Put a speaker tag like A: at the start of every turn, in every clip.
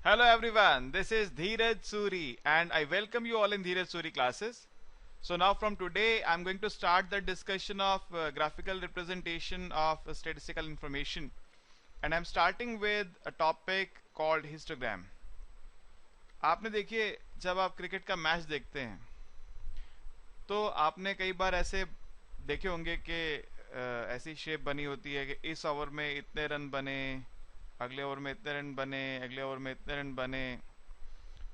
A: Hello everyone, this is Dheeraj Suri and I welcome you all in Dheeraj Suri classes. So now from today I'm going to start the discussion of graphical representation of statistical information, and I'm starting with a topic called histogram. आपने देखिए जब आप cricket का match देखते हैं तो आपने कई बार ऐसे देखे होंगे कि ऐसी शेप बनी होती है कि इस ओवर में इतने रन बने, अगले ओवर में इतने रन बने, अगले ओवर में इतने रन बने,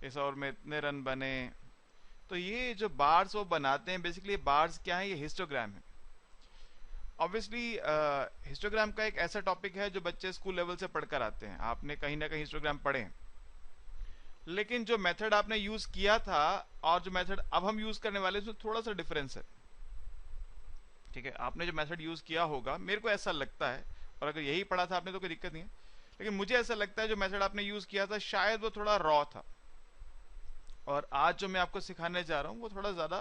A: इस ओवर में इतने रन बने। तो ये जो बार्स वो बनाते हैं, बेसिकली बार्स क्या है, ये हिस्टोग्राम है। ऑब्वियसली हिस्टोग्राम का एक ऐसा टॉपिक है जो बच्चे स्कूल लेवल से पढ़कर आते हैं, आपने कहीं ना कहीं हिस्टोग्राम पढ़े हैं। लेकिन जो मेथड आपने यूज किया था और जो मेथड अब हम यूज करने वाले हैं उसमें थोड़ा सा डिफरेंस है। ठीक है, आपने जो मेथड यूज किया होगा, मेरे को ऐसा लगता है, और अगर यही पढ़ा था आपने तो कोई दिक्कत नहीं है, लेकिन मुझे ऐसा लगता है जो मेथड आपने यूज किया था शायद वो थोड़ा रॉ था, और आज जो मैं आपको सिखाने जा रहा हूँ वो थोड़ा ज्यादा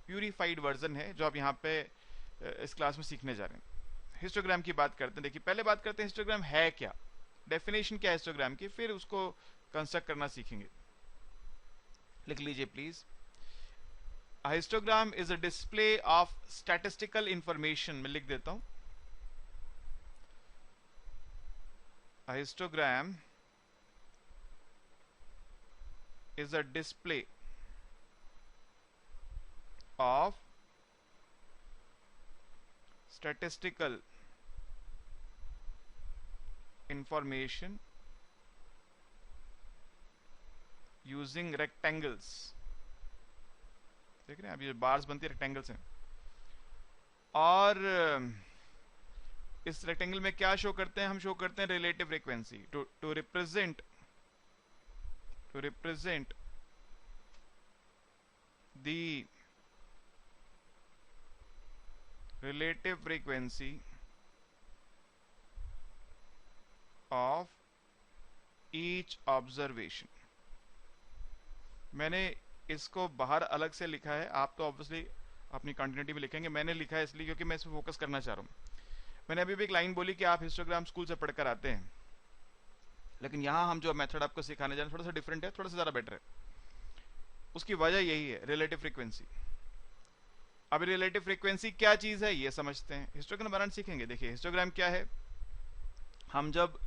A: प्यूरिफाइड वर्जन है जो आप यहाँ पे इस क्लास में सीखने जा रहे हैं। हिस्टोग्राम की बात करते हैं। देखिए पहले बात करते हैं हिस्टोग्राम है क्या, डेफिनेशन क्या है हिस्टोग्राम की, फिर उसको कंस्ट्रक्ट करना सीखेंगे। लिख लीजिए please. A histogram is a display of statistical information। मैं लिख देता हूं। A histogram is a display of statistical information using rectangles। देख रहे हैं अभी जो बार्स बनती है रेक्टेंगल से, और इस रेक्टेंगल में क्या शो करते हैं, हम शो करते हैं relative frequency to represent the relative frequency of each observation. मैंने इसको बाहर अलग से लिखा है, आप तो ऑब्वियसली अपनी कंटिन्यूटी में लिखेंगे, मैंने लिखा है इसलिए क्योंकि मैं इस पर फोकस करना चाह रहा हूँ। मैंने अभी भी एक लाइन बोली कि आप हिस्टोग्राम स्कूल से पढ़कर आते हैं, लेकिन यहाँ हम जो मेथड आपको सिखाने जा रहे हैं थोड़ा सा डिफरेंट है, थोड़ा सा ज़्यादा बेटर है। उसकी वजह यही है, रिलेटिव फ्रीक्वेंसी। अब रिलेटिव फ्रीक्वेंसी क्या चीज़ है ये समझते हैं, हिस्टोग्राम बनाना सीखेंगे। देखिए हिस्टोग्राम क्या है, हम जब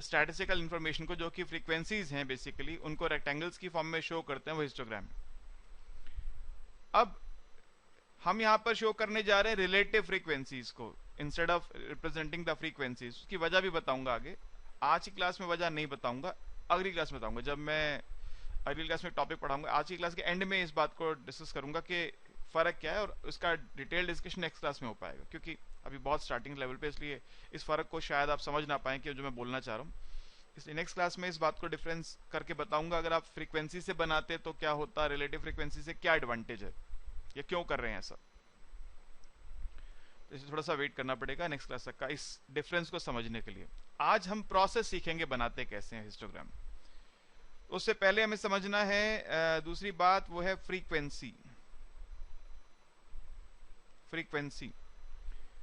A: स्टैटिस्टिकल इंफॉर्मेशन को जो कि फ्रीक्वेंसीज हैं बेसिकली उनको रेक्टेंगल्स की फॉर्म में शो करते हैं, वो हिस्टोग्राम है। अब हम यहां पर शो करने जा रहे हैं रिलेटिव फ्रीक्वेंसीज को instead of representing the frequencies. उसकी वजह भी बताऊंगा आगे, आज की क्लास में वजह नहीं बताऊंगा, अगली क्लास में बताऊंगा। जब मैं अगली क्लास में टॉपिक पढ़ाऊंगा, आज की क्लास के एंड में इस बात को डिस्कस करूंगा कि फर्क क्या है, और उसका डिटेल डिस्कशन नेक्स्ट क्लास में हो पाएगा, क्योंकि अभी बहुत स्टार्टिंग लेवल पे, इसलिए इस फर्क को शायद आप समझ ना पाए कि जो मैं बोलना चाह रहा हूँ। इसलिए नेक्स्ट क्लास में इस बात को डिफरेंस करके बताऊंगा। अगर आप फ्रीक्वेंसी से बनाते तो क्या होता, रिलेटिव फ्रीक्वेंसी से क्या एडवांटेज है, या क्यों कर रहे हैं ऐसा। तो इसे थोड़ा सा वेट करना पड़ेगा नेक्स्ट क्लास तक का इस डिफरेंस को समझने के लिए। आज हम प्रोसेस सीखेंगे बनाते कैसे हैं हिस्टोग्राम। उससे पहले हमें समझना है दूसरी बात, वो है फ्रीक्वेंसी। फ्रीक्वेंसी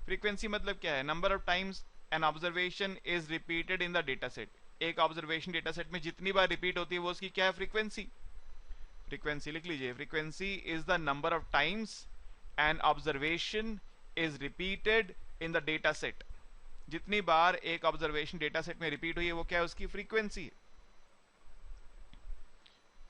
A: फ्रीक्वेंसी मतलब क्या है, number of times an observation is repeated in the data set. एक ऑब्जर्वेशन डेटा सेट में जितनी बार रिपीट होती है वो उसकी क्या है, फ्रीक्वेंसी। फ्रीक्वेंसी लिख लीजिए, frequency is the number of times an observation is repeated in the data set. जितनी बार एक ऑब्जर्वेशन डेटा सेट में रिपीट हुई है वो क्या है, उसकी फ्रीक्वेंसी है।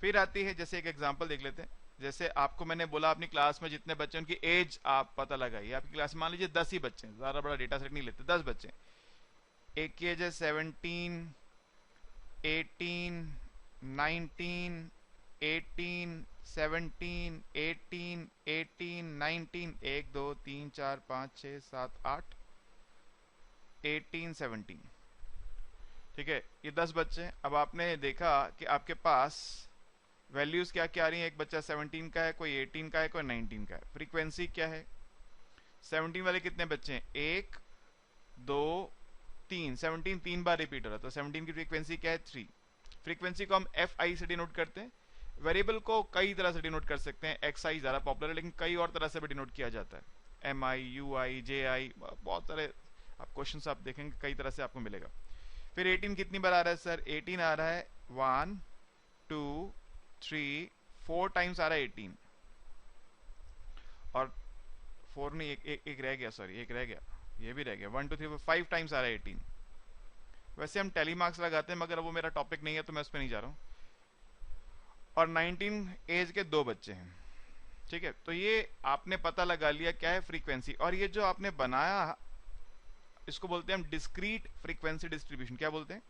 A: फिर आती है, जैसे एक एग्जांपल देख लेते हैं। जैसे आपको मैंने बोला अपनी क्लास में जितने बच्चे उनकी एज आप पता लगाइए। आपकी क्लास में मान लीजिए 10 ही बच्चे हैं, ज्यादा बड़ा डेटा सेट नहीं लेते, 10 बच्चे। एक की एज है 17, 18, 19, 18, 17, 18, 18, 19, 1 2 3 4 5 6 7 8, 18, 17। ठीक है, ये 10 बच्चे हैं। अब आपने देखा कि आपके पास वैल्यूज क्या क्या आ रही है, एक बच्चा 17 का है, कोई 18 का है, कोई 19 का है। फ्रीक्वेंसी क्या है, 17 वाले कितने बच्चे हैं, 1 2 3, 17 3 बार रिपीट हो रहा है, तो 17 की फ्रीक्वेंसी क्या है, 3। फ्रीक्वेंसी को हम एफ आई से डिनोट करते हैं। वेरिएबल को कई तरह से डिनोट कर सकते हैं, एक्स आई ज्यादा पॉपुलर है, लेकिन कई और तरह से भी डिनोट किया जाता है, एम आई, यू आई, जे आई, बहुत सारे आप क्वेश्चन आप देखेंगे कई तरह से आपको मिलेगा। फिर 18 कितनी बार आ रहा है सर? 18 आ रहा है 1 2 3 4 टाइम्स आ रहा है 18, और 4 नहीं, एक रह गया, सॉरी एक रह गया, ये भी रह गया, 1 2 3 4 5 टाइम्स आ रहा है 18। वैसे हम टेली मार्क्स लगाते हैं, मगर वो मेरा टॉपिक नहीं है तो मैं उस पर नहीं जा रहा हूँ। और 19 एज के 2 बच्चे हैं, ठीक है। तो ये आपने पता लगा लिया क्या है फ्रीक्वेंसी, और ये जो आपने बनाया इसको बोलते हैं हम डिस्क्रीट फ्रीक्वेंसी डिस्ट्रीब्यूशन। क्या बोलते हैं?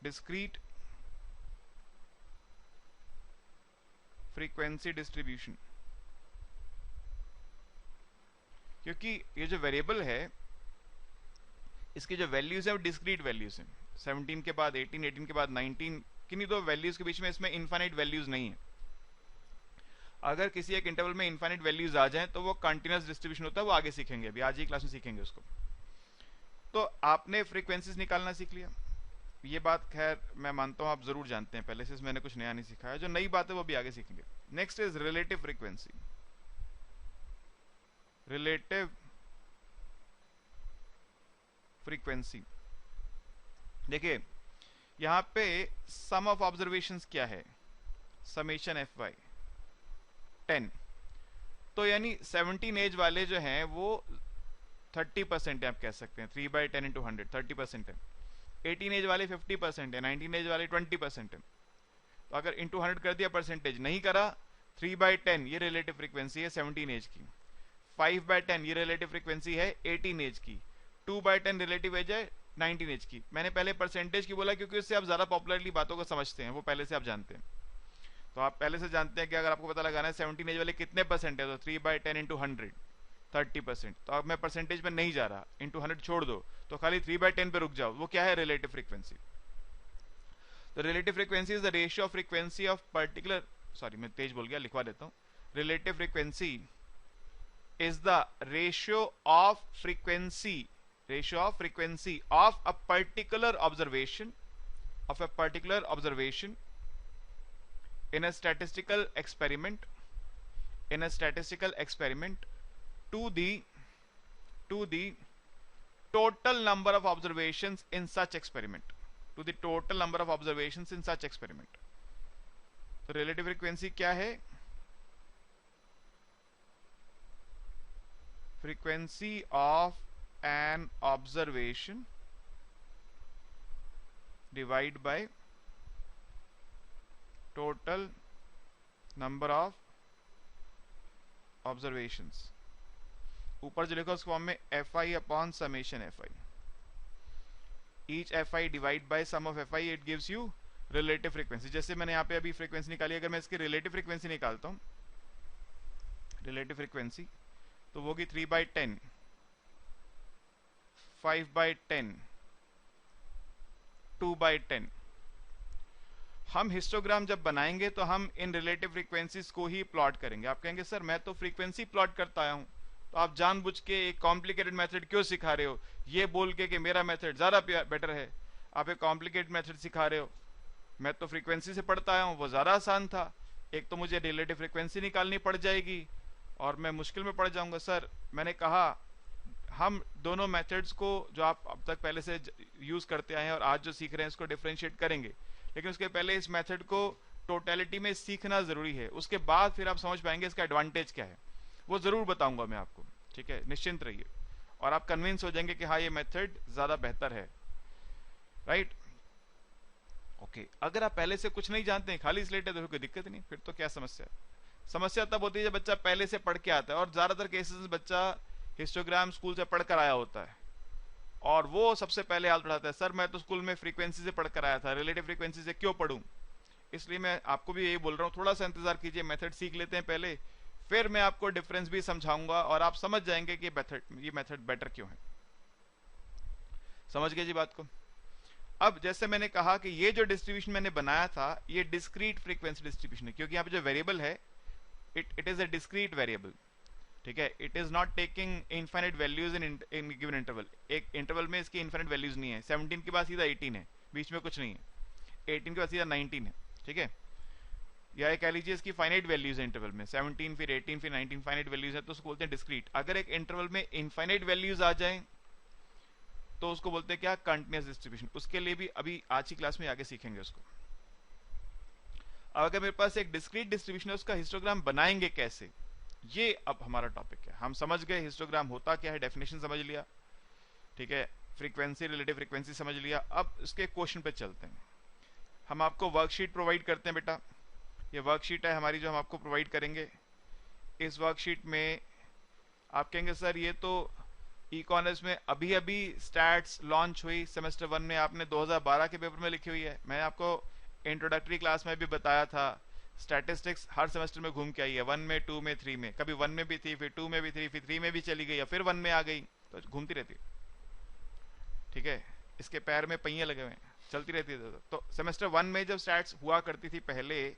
A: Discrete frequency distribution. क्योंकि ये जो वेरिएबल है इसकी जो वैल्यूज है वो डिस्क्रीट वैल्यूज हैं। 17 के बाद 18, 18 के बाद 19, किन्हीं दो वैल्यूज के बीच में इसमें इनफाइनाइट वैल्यूज नहीं है। अगर किसी एक इंटरवल में इनफाइनाइट वैल्यूज आ जाएं तो वो कंटीन्यूअस डिस्ट्रीब्यूशन होता है, वो आगे सीखेंगे, अभी आज ही क्लास में सीखेंगे उसको। तो आपने फ्रीक्वेंसीज निकालना सीख लिया, ये बात खैर मैं मानता हूं आप जरूर जानते हैं पहले से, मैंने कुछ नया नहीं सिखाया। जो नई बात है वो भी आगे सीखेंगे। Next is relative frequency. Relative frequency, देखिए यहां पे सम ऑफ ऑब्जर्वेशंस क्या है? Summation f y 10। तो यानी 17 एज वाले जो हैं वो 30% है, आप कह सकते हैं 3/10 इंटू 100 30% है। 18 एज वाले 50% है, 19 एज वाले 20% है। तो अगर इंटू 100 कर दिया, परसेंटेज नहीं करा, 3/10 ये रिलेटिव फ्रीक्वेंसी है 17 एज की। 5/10 ये रिलेटिव फ्रीक्वेंसी है 18 एज की। 2/10 रिलेटिव एज है 19 एज की। मैंने पहले परसेंटेज की बोला क्योंकि उससे आप ज्यादा पॉपुलरली बातों को समझते हैं, वो पहले से आप जानते हैं। तो आप पहले से जानते हैं कि अगर आपको पता लगाना है 17 एज वाले कितने परसेंट है, तो 3/10 इंटू 100 30%। तो अब मैं परसेंटेज में नहीं जा रहा, इंटू 100 छोड़ दो, तो खाली 3/10 पे रुक जाओ। वो क्या है? Relative frequency. तो relative frequency is the ratio of frequency of particular, sorry मैं तेज बोल गया, लिखवा देता हूं। Relative frequency is the ratio of frequency of a particular observation in a statistical experiment to the total number of observations in such experiment, तो relative frequency क्या है? frequency of an observation divided by total number of observations। ऊपर जो लिखा उस form में fi upon summation fi, each fi divide by sum of fi, it gives you relative frequency। जैसे मैंने यहाँ पे अभी फ्रीक्वेंसी निकाली, अगर मैं इसकी रिलेटिव फ्रीक्वेंसी निकालता हूँ, रिलेटिव फ्रीक्वेंसी तो वो होगी 3/10, 5/10, 2/10। हम हिस्टोग्राम जब बनाएंगे तो हम इन रिलेटिव फ्रीक्वेंसीज को ही प्लॉट करेंगे। आप कहेंगे सर मैं तो फ्रीक्वेंसी प्लॉट करता आया हूं, तो आप जानबूझ के एक कॉम्प्लिकेटेड मेथड क्यों सिखा रहे हो, ये बोल के कि मेरा मेथड ज्यादा बेटर है। आप एक कॉम्प्लिकेटेड मेथड सिखा रहे हो, मैं तो फ्रीक्वेंसी से पढ़ता आया हूं, वो ज्यादा आसान था। एक तो मुझे रिलेटिव फ्रीक्वेंसी निकालनी पड़ जाएगी और मैं मुश्किल में पड़ जाऊंगा। सर मैंने कहा हम दोनों मेथड्स को जो आप अब तक पहले से यूज करते आए हैं और आज जो सीख रहे हैं इसको डिफरेंशिएट करेंगे, लेकिन उसके पहले इस मेथड को टोटलिटी में सीखना जरूरी है। उसके बाद फिर आप समझ पाएंगे इसका एडवांटेज क्या है, वो जरूर बताऊंगा मैं आपको, ठीक है, निश्चिंत रहिए। और आप कन्विंस हो जाएंगे कि हाँ ये मेथड ज्यादा बेहतर है, राइट। ओके, अगर आप पहले से कुछ नहीं जानते हैं, खाली स्लेट है, तो कोई दिक्कत नहीं, फिर तो क्या समस्या है। समस्या तब होती है जब बच्चा पहले से पढ़ के आता है, और ज्यादातर केसेस में बच्चा हिस्टोग्राम स्कूल से पढ़ कर आया होता है और वो सबसे पहले हाथ उठाता है, सर मैं तो स्कूल में फ्रीक्वेंसी से पढ़ कर आया था, रिलेटिव फ्रीक्वेंसी से क्यों पढ़ूं। इसलिए मैं आपको भी यही बोल रहा हूँ, थोड़ा सा इंतजार कीजिए, मेथड सीख लेते हैं पहले, फिर मैं आपको डिफरेंस भी समझाऊंगा और आप समझ जाएंगे कि ये मेथड बेटर क्यों है। समझ गए जी बात को। अब जैसे मैंने कहा कि ये जो डिस्ट्रीब्यूशन मैंने बनाया था ये डिस्क्रीट फ्रीक्वेंसी डिस्ट्रीब्यूशन है, क्योंकि यहाँ पे जो वेरिएबल है it is a discrete variable, ठीक है। It is not taking infinite values in given interval. एक इंटरवल में इसकी इनफाइनाइट वैल्यूज नहीं है। 17 के बाद सीधा 18 है, बीच में कुछ नहीं है। 18 के बाद सीधा 19 है, ठीक है। या कह लीजिए इसकी फाइनाइट वैल्यूज है इंटरवल में, 17 फिर 18 फिर 19 फाइनाइट वैल्यूज है, तो उसको बोलते हैं डिस्क्रीट। अगर एक इंटरवल में इनफाइनाइट वैल्यूज आ जाए तो उसको बोलते हैं क्या, कंटिन्यूअस डिस्ट्रीब्यूशन। उसके लिए भी अभी आज की क्लास में आगे सीखेंगे उसको। अब अगर मेरे पास एक डिस्क्रीट डिस्ट्रीब्यूशन है, उसका हिस्टोग्राम बनाएंगे कैसे, ये अब हमारा टॉपिक है। हम समझ गए हिस्टोग्राम होता क्या है, डेफिनेशन समझ लिया, ठीक है, फ्रीक्वेंसी रिलेटिव फ्रीक्वेंसी समझ लिया। अब इसके क्वेश्चन पे चलते हैं। हम आपको वर्कशीट प्रोवाइड करते हैं बेटा, ये वर्कशीट है हमारी जो हम आपको प्रोवाइड करेंगे। इस वर्कशीट में आप कहेंगे सर ये तो इकोनॉमिक्स में अभी अभी स्टैट्स लॉन्च हुई सेमेस्टर 1 में, आपने 2012 के पेपर में लिखी हुई है। मैंने आपको इंट्रोडक्टरी क्लास में भी बताया था, स्टैटिस्टिक्स हर सेमेस्टर में घूम के आई है, 1 में 2 में 3 में, कभी 1 में भी थी, फिर 2 में भी थी, फिर 3 में भी चली गई, फिर 1 में आ गई, तो घूमती रहती है, ठीक है। इसके पैर में पहिए लगे हुए हैं, चलती रहती है। तो सेमेस्टर 1 में जब स्टैट्स हुआ करती थी पहले,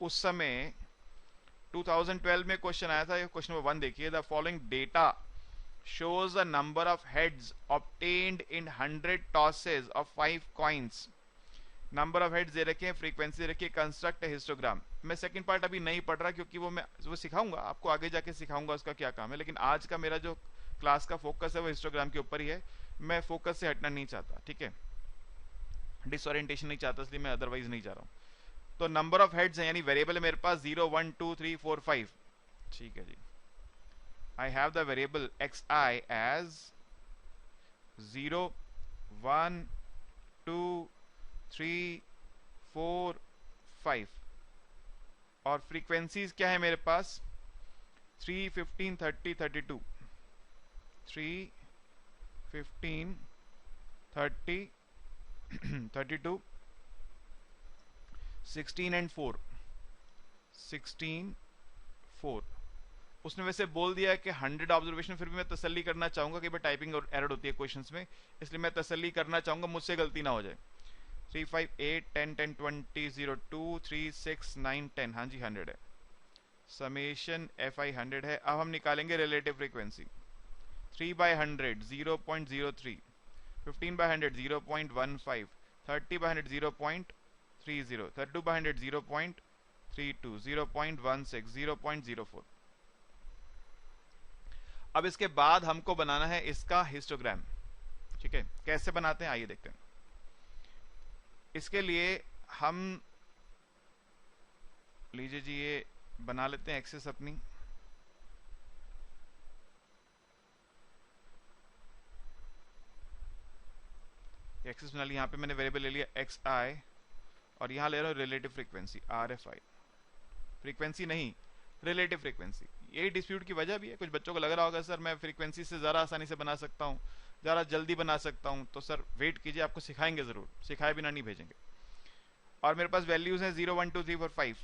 A: उस समय 2012 में क्वेश्चन आया था, ये क्वेश्चन नंबर 1 देखिए, the following data shows the number of heads obtained in 100 tosses of 5 coins। Number of heads दे रखे हैं, फ्रीक्वेंसी दे रखी है, कंस्ट्रक्ट है हिस्टोग्राम। मैं सेकंड पार्ट अभी नहीं पढ़ रहा क्योंकि वो सिखाऊंगा आपको, आगे जाके सिखाऊंगा उसका क्या काम है। लेकिन आज का मेरा जो क्लास का फोकस है वो हिस्टोग्राम के ऊपर ही है। मैं फोकस से हटना नहीं चाहता, ठीक है, डिसओरिएंटेशन नहीं चाहता, इसलिए मैं अदरवाइज नहीं जा रहा हूं। तो नंबर ऑफ हेड्स है, यानी वेरिएबल है मेरे पास 0 1 2 3 4 5, ठीक है जी। I have the variable xi as 0 1 2 3 4 5 और फ्रीक्वेंसीज क्या है मेरे पास 3 15 30 32, 3 15 30 32, 16 एंड 4, 16 4। उसने वैसे बोल दिया है कि 100 ऑब्जर्वेशन, फिर भी मैं तसल्ली करना चाहूंगा कि भाई टाइपिंग एरर होती है क्वेश्चंस में, इसलिए मैं तसल्ली करना चाहूंगा मुझसे गलती ना हो जाए। 3 5 8 10 10 20 0 2 3 6 9 10, हाँ जी 100 है, समेशन fi 100 है। अब हम निकालेंगे relative frequency. 3 by 100 0.03, 15 by 100 0.15, 30 by 100 0.30, 32 by 100 0.32, 0.16, 0.04। अब इसके बाद हमको बनाना है इसका हिस्टोग्राम, ठीक है। कैसे बनाते हैं आइए देखते हैं। इसके लिए हम लीजिए जी, ये बना लेते हैं एक्सेस अपनी। एक्सेस बना लिया, यहां पे मैंने वेरिएबल ले लिया xi और यहां ले रहा हूं रिलेटिव फ्रीक्वेंसी rfi। फ्रीक्वेंसी नहीं, रिलेटिव फ्रीक्वेंसी। यही डिस्प्यूट की वजह भी है, कुछ बच्चों को लग रहा होगा सर मैं फ्रीक्वेंसी से ज़रा आसानी से बना सकता हूँ, ज़रा जल्दी बना सकता हूँ, तो सर वेट कीजिए, आपको सिखाएंगे ज़रूर, सिखाए बिना नहीं भेजेंगे। और मेरे पास वैल्यूज़ हैं 0 1 2 3 4 5।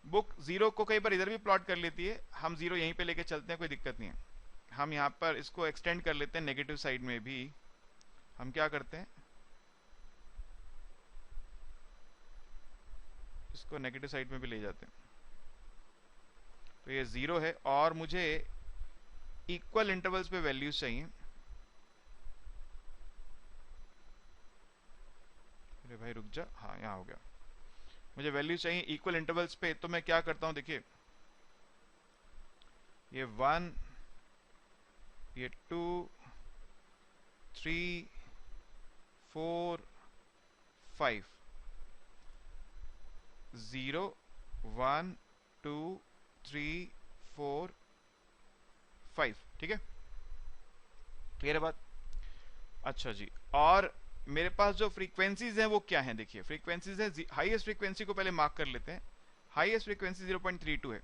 A: बुक 0 को कई बार इधर भी प्लॉट कर लेती है, हम 0 यहीं पे लेके चलते हैं, कोई दिक्कत नहीं है। हम यहाँ पर इसको एक्सटेंड कर लेते हैं नेगेटिव साइड में भी। हम क्या करते हैं, इसको नेगेटिव साइड में भी ले जाते हैं। तो ये 0 है और मुझे इक्वल इंटरवल्स पे वैल्यूज चाहिए। अरे भाई रुक जा, हाँ यहाँ हो गया। मुझे वैल्यूज चाहिए इक्वल इंटरवल्स पे, तो मैं क्या करता हूं देखिए, ये 1, ये 2 3 4 5, 0 1 2 3 4 5, ठीक है, क्लियर है बात। अच्छा जी, और मेरे पास जो फ्रीक्वेंसीज हैं वो क्या हैं, देखिए फ्रीक्वेंसीज है, हाईएस्ट फ्रीक्वेंसी को पहले मार्क कर लेते हैं। हाईएस्ट फ्रीक्वेंसी 0.32 है,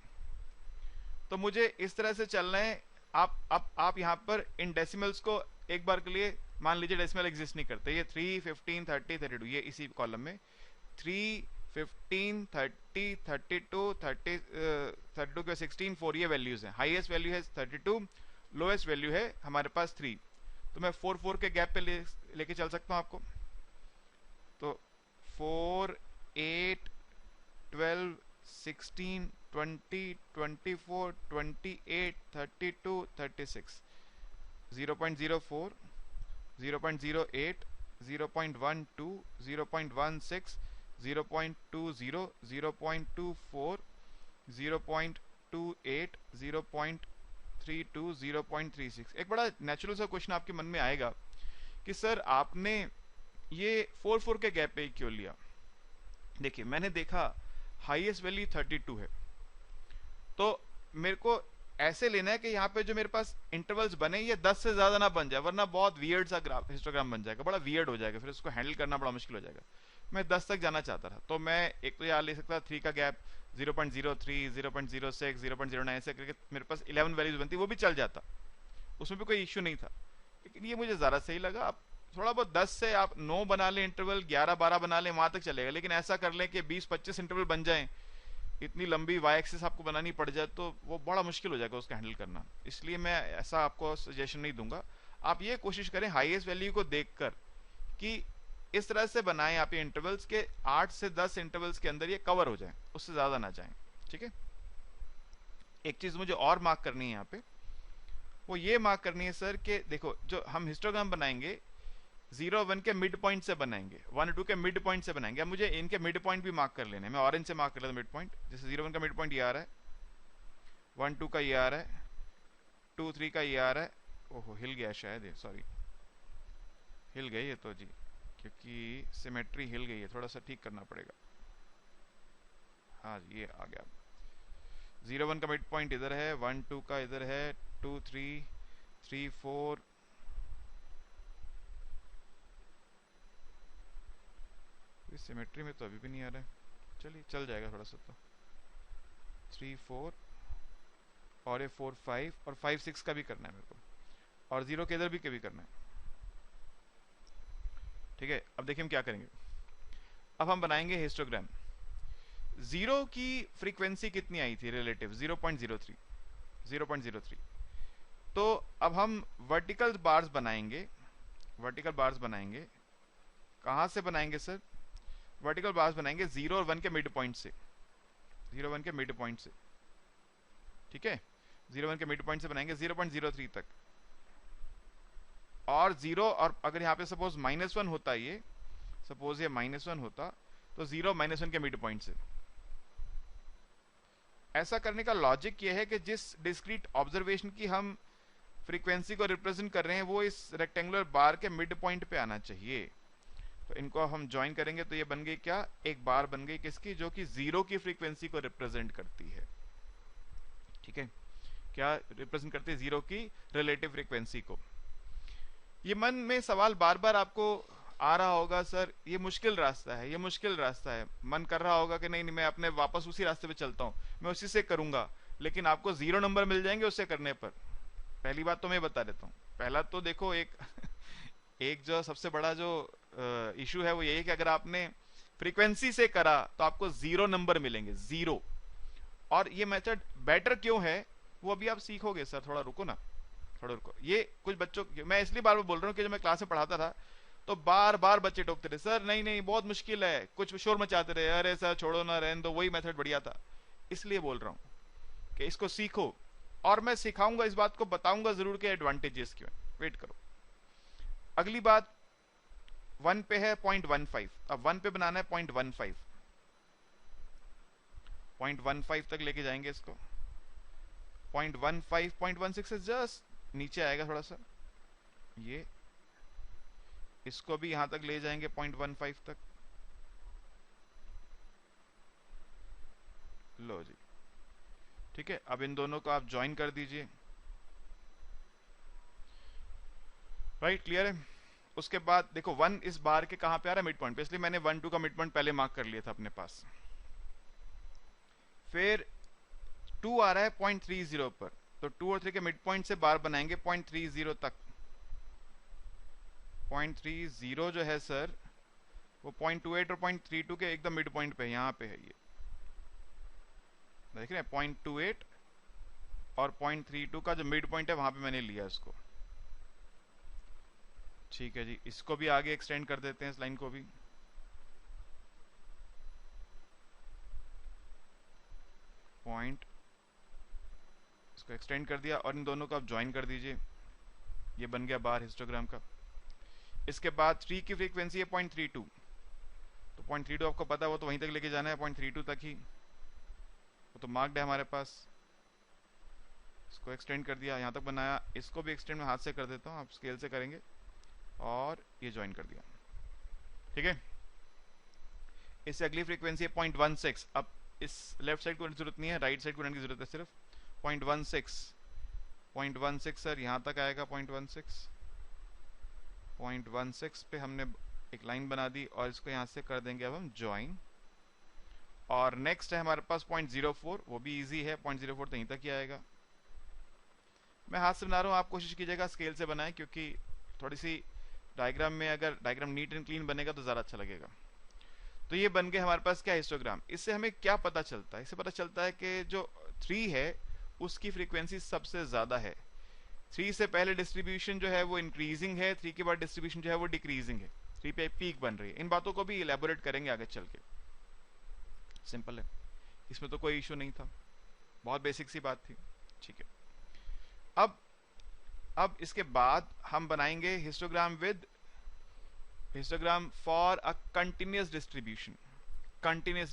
A: तो मुझे इस तरह से चलना है। आप यहाँ पर इन डेसिमल्स को एक बार के लिए मान लीजिए डेसिमल एग्जिस्ट नहीं करते, ये 3 15 30 32, ये इसी कॉलम में 3 15 30 32 30 32 के 16 4 ये वैल्यूज हैं। हाईएस्ट वैल्यू है 32, लोएस्ट वैल्यू है हमारे पास 3, तो मैं 4 4 के गैप पे लेके चल सकता हूं आपको। तो 4 8 12 16 20 24 28 32 36, 0.04 0.08 0.12 0.16 0.20 0.24 0.28 0.32 0.36। एक बड़ा नेचुरल सा क्वेश्चन आपके मन में आएगा कि सर आपने ये 4 4 के गैप पे ही क्यों लिया। देखिए मैंने देखा हाईएस्ट वैल्यू 32 है, तो मेरे को ऐसे लेना है कि यहाँ पे जो मेरे पास इंटरवल्स बने ये 10 से ज्यादा ना बन जाए, वरना बहुत वियर्ड सा ग्राफ हिस्टोग्राम बन जाएगा, बड़ा वियर्ड हो जाएगा, फिर उसको हैंडल करना बड़ा मुश्किल हो जाएगा। मैं 10 तक जाना चाहता था, तो मैं एक तो यहाँ ले सकता 3 का गैप 0.03 0.06 0.09 ऐसे करके मेरे पास 11 वैल्यूज बनती, वो भी चल जाता, उसमें भी कोई इश्यू नहीं था। लेकिन ये मुझे ज़्यादा सही लगा। आप थोड़ा बहुत 10 से आप 9 बना लें इंटरवल, 11 12 बना लें, वहां तक चलेगा, लेकिन ऐसा कर लें कि 20 25 इंटरवल बन जाएं, इतनी लंबी वाई एक्सिस आपको बनानी पड़ जाए तो वो बड़ा मुश्किल हो जाएगा उसका हैंडल करना। इसलिए मैं ऐसा आपको सजेशन नहीं दूंगा। आप ये कोशिश करें हाईएस्ट वैल्यू को देखकर कि इस तरह से बनाएं आप ये इंटरवल्स के 8 से 10 इंटरवल्स के अंदर ये कवर हो जाए, उससे ज्यादा ना जाएं। ठीक है। एक चीज मुझे और मार्क करनी है यहाँ पे, वो ये मार्क करनी है सर कि देखो जो हम हिस्टोग्राम बनाएंगे 0 1 के मिड पॉइंट से बनाएंगे, 1 2 के मिड पॉइंट से बनाएंगे। अब मुझे इनके मिड पॉइंट भी मार्क कर लेने हैं, मैं ऑरेंज से मार्क कर लेता हूं मिड पॉइंट। जैसे 0 1 का मिड पॉइंट ये आ रहा है, 1 2 का ये आ रहा है, 2 3 का ये आ रहा है। ओहो हिल गया शायद ये, सॉरी हिल गई है तो जी, क्योंकि सिमेट्री हिल गई है, थोड़ा सा ठीक करना पड़ेगा। हाँ जी ये आ गया। 0 1 का मिड पॉइंट इधर है, 1 2 का इधर है, 2 3 3 4 सिमेट्री में तो अभी भी नहीं आ रहा है, चलिए चल जाएगा थोड़ा सा। तो 3 4 और ये 4 5 और 5 6 का भी करना है मेरे को, और 0 के इधर भी करना है। ठीक है। अब देखिए हम क्या करेंगे, अब हम बनाएंगे हिस्टोग्राम। 0 की फ्रीक्वेंसी कितनी आई थी रिलेटिव, 0.03 0.03। तो अब हम वर्टिकल बार्स बनाएंगे, वर्टिकल बार्स बनाएंगे। कहां से बनाएंगे सर, वर्टिकल बार्स बनाएंगे 0 और 1 के मिड पॉइंट से, 0 1 के मिड पॉइंट से। ठीक है, 0 1 के मिड पॉइंट से बनाएंगे 0.03 तक। और 0 और अगर यहाँ पे सपोज -1 होता, ये सपोज ये -1 होता, तो 0 -1 के मिड पॉइंट से। ऐसा करने का लॉजिक ये है कि जिस डिस्क्रीट ऑब्जर्वेशन की हम फ्रीक्वेंसी को रिप्रेजेंट कर रहे हैं वो इस रेक्टेंगुलर बार के मिड पॉइंट पे आना चाहिए। तो इनको हम ज्वाइन करेंगे तो ये बन गई क्या, एक बार बन गई किसकी, जो कि 0 की फ्रीक्वेंसी को रिप्रेजेंट करती है। ठीक है, क्या रिप्रेजेंट करती है, 0 की रिलेटिव फ्रीक्वेंसी को। ये मन में सवाल बार बार आपको आ रहा होगा, सर ये मुश्किल रास्ता है, ये मुश्किल रास्ता है। मन कर रहा होगा कि नहीं नहीं मैं अपने वापस उसी रास्ते पे चलता हूँ, मैं उसी से करूंगा, लेकिन आपको 0 नंबर मिल जाएंगे उससे करने पर। पहली बात तो मैं बता देता हूँ, पहला तो देखो एक एक जो सबसे बड़ा जो इशू है वो यही कि अगर आपने फ्रीक्वेंसी से करा तो आपको 0 नंबर मिलेंगे, 0। और ये मेथड बेटर क्यों है वो अभी आप सीखोगे। सर थोड़ा रुको ना, थोड़ा रुको। ये कुछ बच्चों, मैं इसलिए बार बार बोल रहा हूँ कि जब मैं क्लास में पढ़ाता था तो बार बार बच्चे टोकते रहे, सर नहीं नहीं बहुत मुश्किल है, कुछ शोर मचाते रहे, अरे सर छोड़ो ना, रहने दो, वही मेथड बढ़िया था। इसलिए बोल रहा हूँ कि इसको सीखो, और मैं सिखाऊंगा, इस बात को बताऊंगा जरूर के एडवांटेजेस क्यों है। वेट करो। अगली बात 1 पे है 0.15, अब 1 पे बनाना है 0.15, 0.15 तक लेके जाएंगे इसको। 0.15 0.16 से जस्ट नीचे आएगा थोड़ा सा, ये इसको भी यहां तक ले जाएंगे 0.15 तक। लो जी, ठीक है। अब इन दोनों को आप ज्वाइन कर दीजिए। राइट, क्लियर है। उसके बाद देखो 1 इस बार के कहां पे आ रहा है, मिड पॉइंट पे, इसलिए मैंने 1 2 का मिड पॉइंट पहले मार्क कर लिया था अपने पास। फिर 2 आ रहा है 0.30 पर, तो 2 और 3 के मिड पॉइंट से बार बनाएंगे 0.30 तक। 0.30 जो है सर वो 0.28 और 0.32 के एकदम मिड पॉइंट पे, यहाँ पे है ये, देख रहे हैं 0.28 और 0.32 का जो मिड पॉइंट है वहां पे मैंने लिया इसको। ठीक है जी, इसको भी आगे एक्सटेंड कर देते हैं, इस लाइन को भी। पॉइंट इसको एक्सटेंड कर दिया और इन दोनों को आप ज्वाइन कर दीजिए, ये बन गया बार हिस्टोग्राम का। इसके बाद 3 की फ्रीक्वेंसी है 0.32, तो 0.32 आपको पता है वो तो वहीं तक लेके जाना है, 0.32 तक ही, वो तो मार्क्ड है हमारे पास। इसको एक्सटेंड कर दिया, यहाँ तक बनाया, इसको भी एक्सटेंड में हाथ से कर देता हूँ, आप स्केल से करेंगे और ये ज्वाइन कर दिया, ठीक है। इससे अगली फ्रीक्वेंसी है 0.16। अब इस लेफ्ट साइड को जरूरत नहीं है, राइट साइड को करने की जरूरत है सिर्फ। 0.16 सर यहाँ तक आएगा। 0.16 पे हमने एक लाइन बना दी और इसको यहाँ से कर देंगे अब हम ज्वाइन। और नेक्स्ट है हमारे पास 0.04, वो भी इजी है। 0.04 तो यहीं तक ही आएगा। मैं हाथ से बना रहा हूँ, आप कोशिश कीजिएगा स्केल से बनाएं, क्योंकि थोड़ी सी डायग्राम में अगर डायग्राम नीट एंड क्लीन बनेगा तो ज़्यादा अच्छा लगेगा। तो ये बन गए हमारे पास क्या, हिस्टोग्राम। इससे हमें क्या पता चलता है? इससे पता चलता है कि जो 3 है उसकी फ्रीक्वेंसी सबसे ज़्यादा है। 3 से पहले डिस्ट्रीब्यूशन जो है वो इंक्रीजिंग है, 3 के बाद डिस्ट्रीब्यूशन जो है वो डिक्रीजिंग है, 3 पे पीक बन रही है। इन बातों को भी इलेबोरेट करेंगे आगे चल के। सिंपल है, इसमें तो कोई इशू नहीं था, बहुत बेसिक सी बात थी, ठीक है। अब इसके बाद हम बनाएंगे histogram for a continuous distribution. Continuous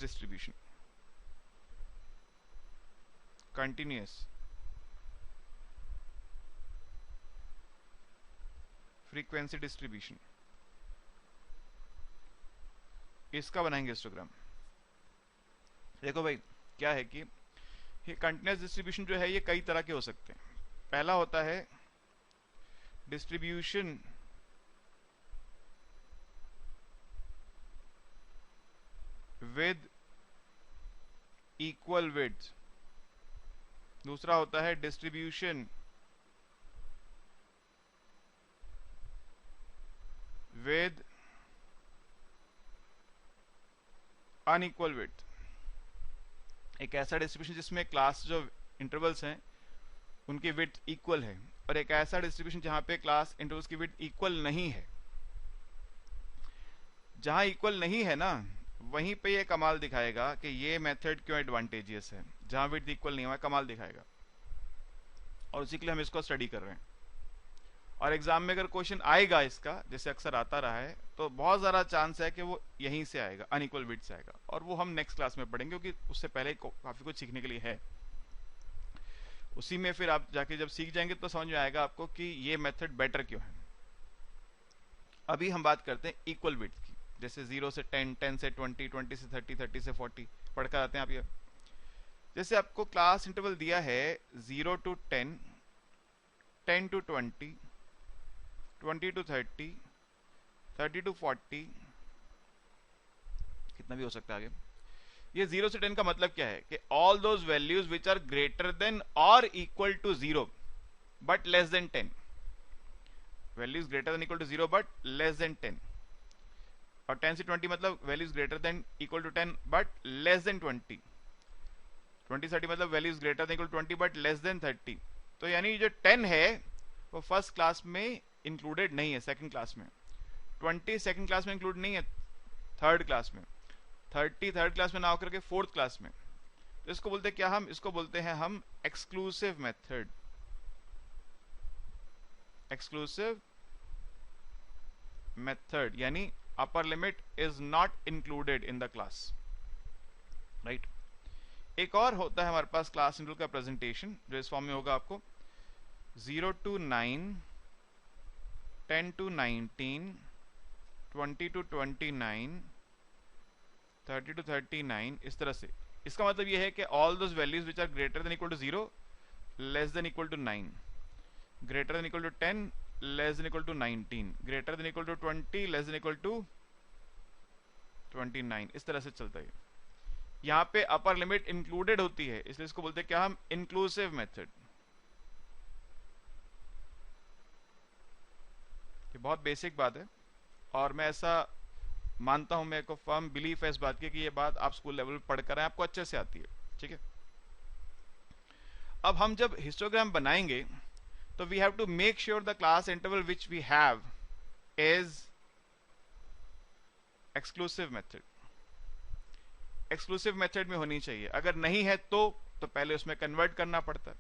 A: frequency distribution, इसका बनाएंगे हिस्टोग्राम। देखो भाई, क्या है कि ये कंटिन्यूअस डिस्ट्रीब्यूशन जो है ये कई तरह के हो सकते हैं। पहला होता है डिस्ट्रीब्यूशन विद इक्वल विड्थ। दूसरा होता है डिस्ट्रीब्यूशन विद अनइक्वल विड्थ। एक ऐसा डिस्ट्रीब्यूशन जिसमें क्लास जो इंटरवल्स हैं उनकी विड्थ इक्वल है, और एक ऐसा डिस्ट्रीब्यूशन जहां पे क्लास इंटरवल्स की विड्थ इक्वल नहीं है। जहां इक्वल नहीं है ना, वहीं पे ये कमाल दिखाएगा कि ये मेथड क्यों एडवांटेजियस है। जहां विड्थ इक्वल नहीं हुआ कमाल दिखाएगा, और उसी के लिए हम इसको स्टडी कर रहे हैं। और एग्जाम में अगर क्वेश्चन आएगा इसका, जैसे अक्सर आता रहा है, तो बहुत ज़्यादा चांस है कि वो यहीं से आएगा, अनइक्वल विड्थ से आएगा। और वो हम नेक्स्ट क्लास में पढ़ेंगे, क्योंकि उससे पहले काफ़ी कुछ सीखने के लिए है। उसी में फिर आप जाके जब सीख जाएंगे तो समझ में आएगा आपको कि ये मेथड बेटर क्यों है। अभी हम बात करते हैं इक्वल विड्थ की, जैसे 0 से 10, 10 से 20, 20 से 30, 30 से 40 पढ़कर आते हैं आप। ये जैसे आपको क्लास इंटरवल दिया है 0 to 10, 10 to 20, 20 to 30, 30 to 40, कितना भी हो सकता है आगे। ये 0 से 10 का मतलब क्या है कि all those values which are greater than और equal to 0 but less than 10। Values greater than equal to 0 but less than 10। और 10 से 20 मतलब values greater than equal to 10 but less than 20। 20 30 मतलब values greater than equal to 20 but less than 30। तो यानी जो 10 है वो फर्स्ट क्लास में इंक्लूडेड नहीं है, सेकंड क्लास में। 20 सेकंड क्लास में इंक्लूड नहीं है, थर्ड क्लास में। 30 थर्ड क्लास में ना होकर के फोर्थ क्लास में। तो इसको बोलते हैं क्या, हम इसको बोलते हैं हम एक्सक्लूसिव मेथड। एक्सक्लूसिव मेथड यानी upper limit is not included in the class, right. एक और होता है हमारे पास क्लास इंटरवल का प्रेजेंटेशन, जो इस फॉर्म में होगा आपको 0 to 9, 10 to 19, 20 to 29, 30 to 39, इस तरह से। इसका मतलब यह है कि all those values which are greater than equal to 0, less than equal to 9, greater than equal to 10, less than equal to 19, greater than equal to 20, less than equal to 29, इस तरह से चलता है। यहाँ पे अपर लिमिट इंक्लूडेड होती है, इसलिए इसको बोलते हैं क्या हम, इंक्लूसिव मेथड। ये बहुत बेसिक बात है, और मैं ऐसा मानता हूं, मेरे को फर्म बिलीफ है इस बात की कि ये बात आप स्कूल लेवल पर पढ़कर आए, आपको अच्छे से आती है, ठीक है। अब हम जब हिस्टोग्राम बनाएंगे तो we have to make sure the class interval which we have is exclusive method. Exclusive method में होनी चाहिए। अगर नहीं है तो पहले उसमें कन्वर्ट करना पड़ता है।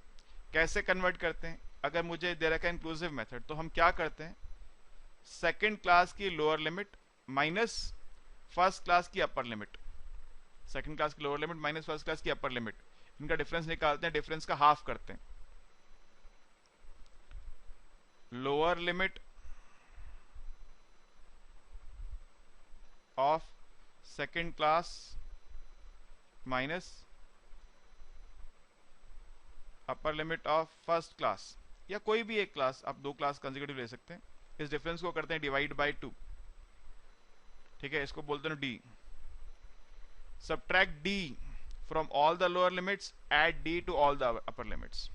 A: कैसे कन्वर्ट करते हैं? अगर मुझे दे रखा है इंक्लूसिव मेथड, तो हम क्या करते हैं, सेकंड क्लास की lower limit minus first class की अपर लिमिट, सेकंड क्लास की lower limit minus first class की अपर लिमिट, इनका डिफरेंस निकालते हैं, डिफरेंस का हाफ करते हैं। Lower limit of second class minus upper limit of first class, या कोई भी एक क्लास, आप दो क्लास कंसेक्यूटिव ले सकते हैं। इस डिफरेंस को करते हैं डिवाइड बाय 2, ठीक है, इसको बोलते हैं D. Subtract D from all the lower limits, add d to all the upper limits.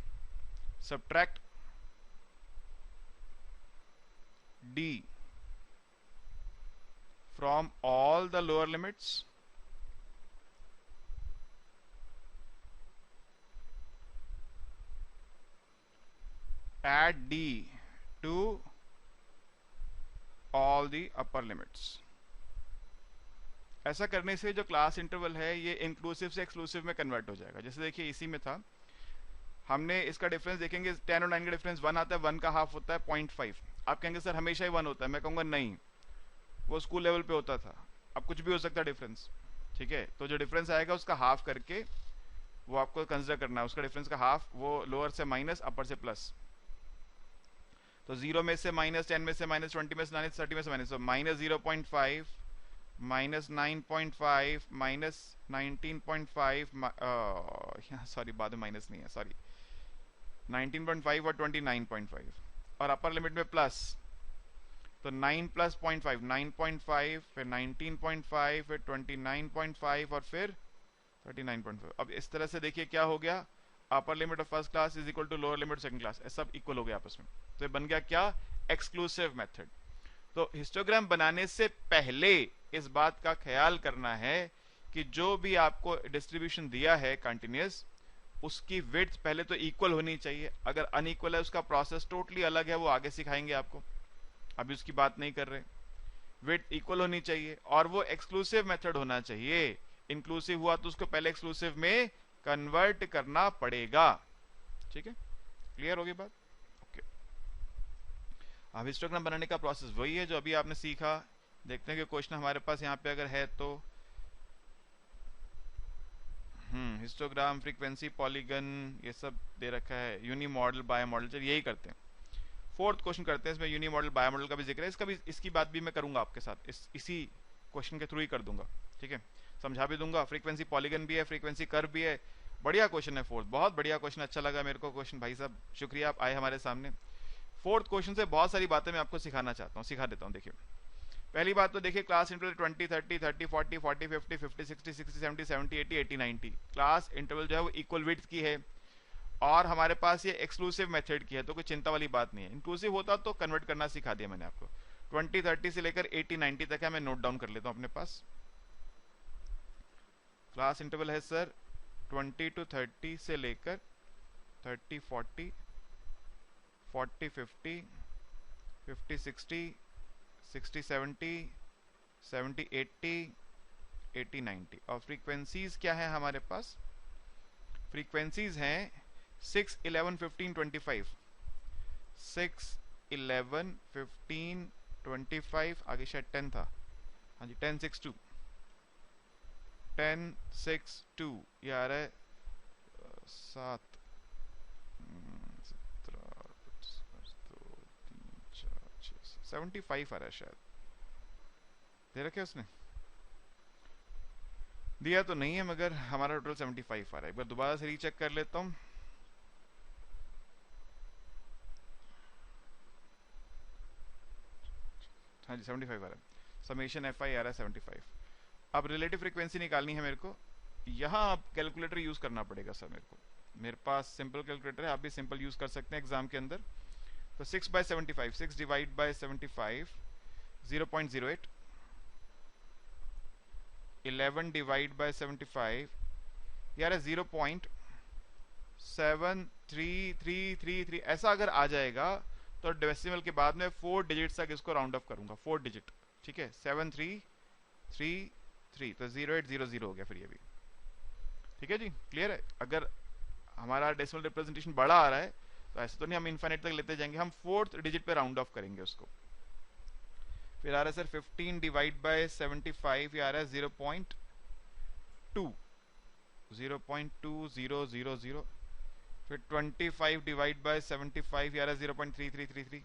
A: Subtract d from all the lower limits, add d to all the upper limits. ऐसा करने से जो class interval है ये inclusive से exclusive में convert हो जाएगा। जैसे देखिए इसी में था, हमने इसका डिफरेंस देखेंगे 10 और 9 का डिफरेंस 1 आता है, 1 का हाफ होता है 0.5। आप कहेंगे सर हमेशा ही 1 होता है, मैं कहूँगा नहीं, वो स्कूल लेवल पे होता था, अब कुछ भी हो सकता है डिफरेंस, ठीक है। तो जो डिफरेंस आएगा उसका हाफ करके वो आपको कंसिडर करना है, उसका डिफरेंस का हाफ, वो लोअर से माइनस अपर से प्लस। तो 0 में से माइनस, 10 में से माइनस, 20 में से माइनस, 30 में से माइनस, तो माइनस 0.5 माइनस 9.5 माइनस 19.5, सॉरी बाद में माइनस नहीं है, सॉरी 19.5 और 29.5, और अपर लिमिट में प्लस, तो 9 प्लस 0.5 9.5, फिर 19.5, फिर 29.5 और फिर 39.5। अब इस तरह से देखिए क्या हो गया, upper limit of first class is equal to lower limit second class, सब इक्वल हो गया आपस में। तो ये बन गया क्या, एक्सक्लूसिव मेथड। तो हिस्टोग्राम बनाने से पहले इस बात का ख्याल करना है कि जो भी आपको डिस्ट्रीब्यूशन दिया है कंटिन्यूअस, उसकी विड्थ पहले तो इक्वल होनी चाहिए। अगर अनइक्वल है उसका प्रोसेस टोटली अलग है, वो आगे सिखाएंगे आपको, अभी उसकी बात नहीं कर रहे। विड्थ इक्वल होनी चाहिए और वो एक्सक्लूसिव मेथड होना चाहिए। इंक्लूसिव हुआ तो उसको पहले एक्सक्लूसिव में कन्वर्ट करना पड़ेगा, ठीक है, क्लियर होगी बात। अब हिस्टोग्राम बनाने का प्रोसेस वही है जो अभी आपने सीखा। देखते हैं कि क्वेश्चन हमारे पास यहाँ पे अगर है तो, हिस्टोग्राम, फ्रीक्वेंसी, पॉलीगन, ये सब दे रखा है, यूनी मॉडल, बायो मॉडल, चलिए यही करते हैं। फोर्थ क्वेश्चन करते हैं, इसमें यूनी मॉडल, बायो मॉडल का भी जिक्र है, इसका भी, इसकी बात भी मैं करूंगा आपके साथ, इसी क्वेश्चन के थ्रू ही कर दूंगा, ठीक है, समझा भी दूंगा। फ्रीक्वेंसी पॉलीगन भी है, फ्रीक्वेंसी कर्व भी है, बढ़िया क्वेश्चन है फोर्थ, बहुत बढ़िया क्वेश्चन, अच्छा लगा मेरे को क्वेश्चन, भाई साहब शुक्रिया आप आए हमारे सामने। फोर्थ क्वेश्चन से बहुत सारी बातें मैं आपको सिखाना चाहता हूँ, सिखा देता हूँ। देखिए पहली बात तो देखिए, क्लास इंटरवल 20 30 30 40 40 50 50 60 60 70 70 80 80 90, क्लास इंटरवल जो है वो इक्वल विड्थ की है, और हमारे पास ये एक्सक्लूसिव मेथड की है, तो कोई चिंता वाली बात नहीं है। इंक्लूसिव होता तो कन्वर्ट करना सिखा दिया मैंने आपको। 20 30 से लेकर 80 90 तक है, मैं नोट डाउन कर लेता हूँ अपने पास। क्लास इंटरवल है सर 20 to 30 से लेकर 30 40 40 50 50 60 60 70 70 80 80 90, और फ्रीक्वेंसीज क्या है हमारे पास, फ्रीक्वेंसीज हैं 6 11 15 25, 6 11 15 25, आगे शायद 10 था, हाँ जी 10 6 2 10 6 2, ये आ रहा है 7 75 आ रहा है शायद, दे रखे उसने, दिया तो नहीं है मगर हमारा टोटल 75 आ रहा है। एक बार दोबारा से रीचेक कर लेता हूं। हाँ जी 75 आ रहा है, समेशन एफ आई आ रहा है 75। अब रिलेटिव फ्रीक्वेंसी निकालनी है मेरे को, यहाँ अब कैलकुलेटर यूज करना पड़ेगा सर मेरे को, मेरे पास सिंपल कैलकुलेटर है, आप भी सिंपल यूज कर सकते हैं एग्जाम के अंदर। तो 6 by 75, 6 divide by 75 0.08, 11 divide by 75 यार 0.73333, ऐसा अगर आ जाएगा तो डेसिमल के बाद में 4 डिजिट तक इसको राउंड ऑफ करूंगा, 4 डिजिट, ठीक है, 7333, तो 0800 हो गया फिर ये भी, ठीक है जी, क्लियर है। अगर हमारा डेसिमल रिप्रेजेंटेशन बड़ा आ रहा है तो ऐसे तो नहीं हम इनफाइनाइट तक लेते जाएंगे, हम 4th डिजिट पे राउंड ऑफ करेंगे उसको। फिर आ रहा है सर 15 डिवाइड बाय 75, ये आ रहा है 0.2 0.2000, फिर 25 डिवाइड बाय 75, ये आ रहा है 0.3333,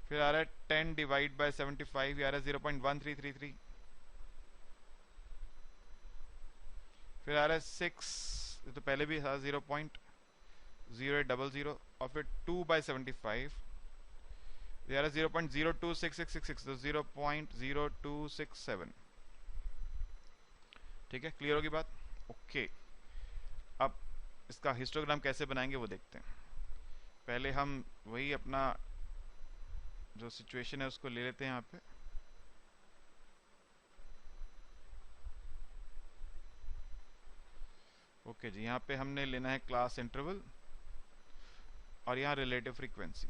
A: फिर आ रहा है 10 डिवाइड बाय 75, ये आ रहा है 0.1333। फिर आ रहा है 6, ये तो पहले भी था 0.0800, और फिर 2/75, ये आ रहा है 0.026666, तो 0.0267। ठीक है, क्लियर होगी बात? ओके, अब इसका हिस्टोग्राम कैसे बनाएंगे वो देखते हैं। पहले हम वही अपना जो सिचुएशन है उसको ले लेते हैं यहाँ पे। ओके जी, यहाँ पे हमने लेना है क्लास इंटरवल और यहाँ रिलेटिव फ्रीक्वेंसी।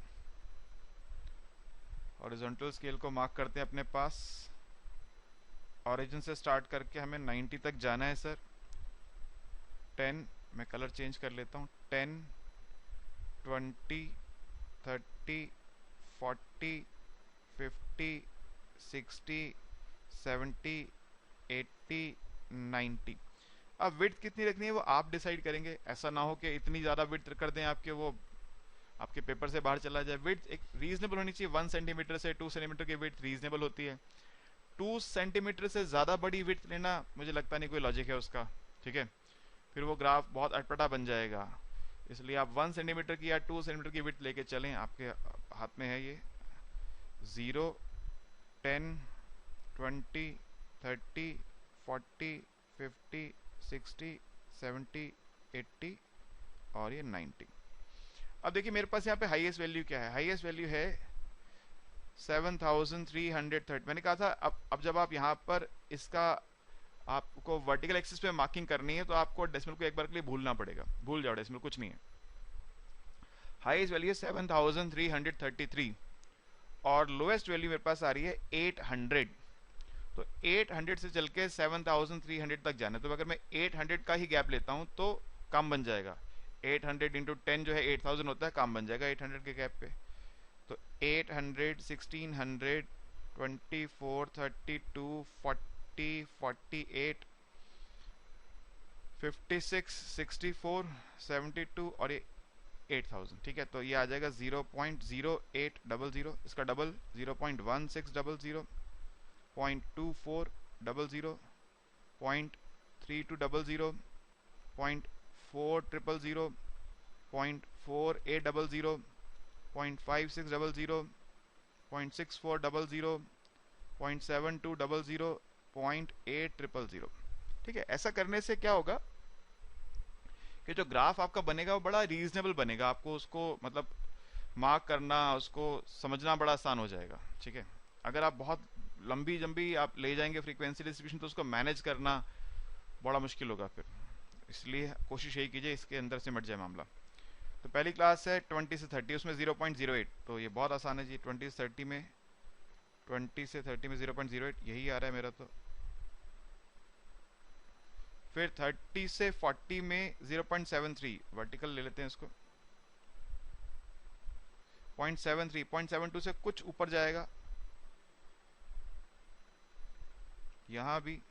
A: हॉरिजॉन्टल स्केल को मार्क करते हैं अपने पास। ओरिजिन से स्टार्ट करके हमें 90 तक जाना है सर। 10, मैं कलर चेंज कर लेता हूँ, 10, 20, 30, 40, 50, 60, 70, 80, 90। अब विड्थ कितनी रखनी है वो आप डिसाइड करेंगे। ऐसा ना हो कि इतनी ज़्यादा विड्थ कर दें आपके वो आपके पेपर से बाहर चला जाए। विड्थ एक रीजनेबल होनी चाहिए। 1 सेंटीमीटर से 2 सेंटीमीटर की विड्थ रीजनेबल होती है। 2 सेंटीमीटर से ज़्यादा बड़ी विड्थ लेना मुझे लगता नहीं कोई लॉजिक है उसका। ठीक है, फिर वो ग्राफ बहुत अटपटा बन जाएगा। इसलिए आप 1 सेंटीमीटर की या 2 सेंटीमीटर की विड्थ लेके चलें। आपके हाथ में है ये 0, 10, 20, 30, 40, 50, 60, 70, 80 और ये 90। अब देखिए मेरे पास यहाँ पे हाईएस्ट वैल्यू क्या है। हाईएस्ट वैल्यू है 7330। मैंने कहा था अब जब आप यहाँ पर इसका आपको वर्टिकल एक्सिस पे मार्किंग करनी है तो आपको डेसिमल को एक बार के लिए भूलना पड़ेगा। भूल जाओ, डेसिमल कुछ नहीं है। हाईएस्ट वैल्यू है 7333 और लोएस्ट वैल्यू मेरे पास आ रही है 800। तो 800 से चल के 7300 तक जाना है। तो अगर मैं 800 का ही गैप लेता हूं तो काम बन जाएगा। 800 इंटू 10 जो है 8000 होता है, काम बन जाएगा 800 के गैप पे। तो 800, 1600, 24, 32, 40, 48, 56, 64, 72 और ये 8000। ठीक है, तो ये आ जाएगा 0.0800। इसका डबल 0.1600, 0.2400, 0.3200, 0.4000, 0.4800, 0.5600, 0.6400, 0.7200, 0.8000। ठीक है, ऐसा करने से क्या होगा कि जो ग्राफ आपका बनेगा वो बड़ा रीजनेबल बनेगा। आपको उसको मतलब मार्क करना, उसको समझना बड़ा आसान हो जाएगा। ठीक है, अगर आप बहुत लंबी जंबी आप ले जाएंगे फ्रीक्वेंसी डिस्ट्रीब्यूशन तो उसको मैनेज करना बड़ा मुश्किल होगा फिर। इसलिए कोशिश यही कीजिए इसके अंदर सिमट जाए मामला। तो पहली क्लास है 20 से 30, उसमें 0.08। तो ये बहुत आसान है जी। 20 से 30 में 0.08 यही आ रहा है मेरा। तो फिर 30 से 40 में 0.73 वर्टिकल ले लेते हैं इसको। 0.73, 0.72 से कुछ ऊपर जाएगा। यहां भी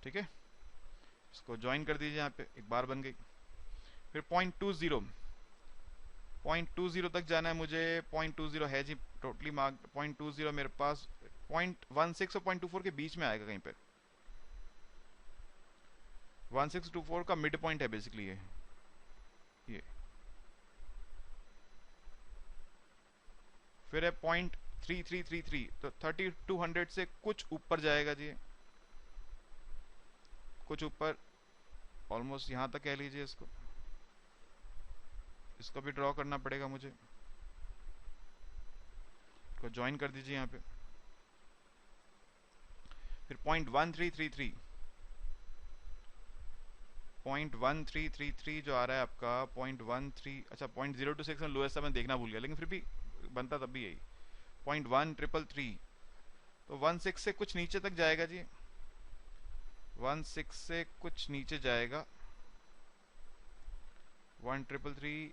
A: ठीक है, इसको ज्वाइन कर दीजिए। यहाँ पे एक बार बन गई। फिर 0.20 तक जाना है मुझे। 0.20 है जी टोटली मार्क। 0.20 मेरे पास 0.16 और 0.24 के बीच में आएगा कहीं पे। 1624 का मिड पॉइंट है बेसिकली ये। फिर है 0.3333। तो 3200 से कुछ ऊपर जाएगा जी, कुछ ऊपर, ऑलमोस्ट यहां तक कह लीजिए। इसको भी ड्रॉ करना पड़ेगा मुझे। इसको ज्वाइन कर दीजिए यहाँ पे। फिर 0.1333 0.1333 जो आ रहा है आपका 0.13, अच्छा 0.026 में लोएस्ट मैं देखना भूल गया, लेकिन फिर भी बनता तब भी यही 0.1333। तो 16 से कुछ नीचे तक जाएगा जी। 16 से कुछ नीचे जाएगा। 1333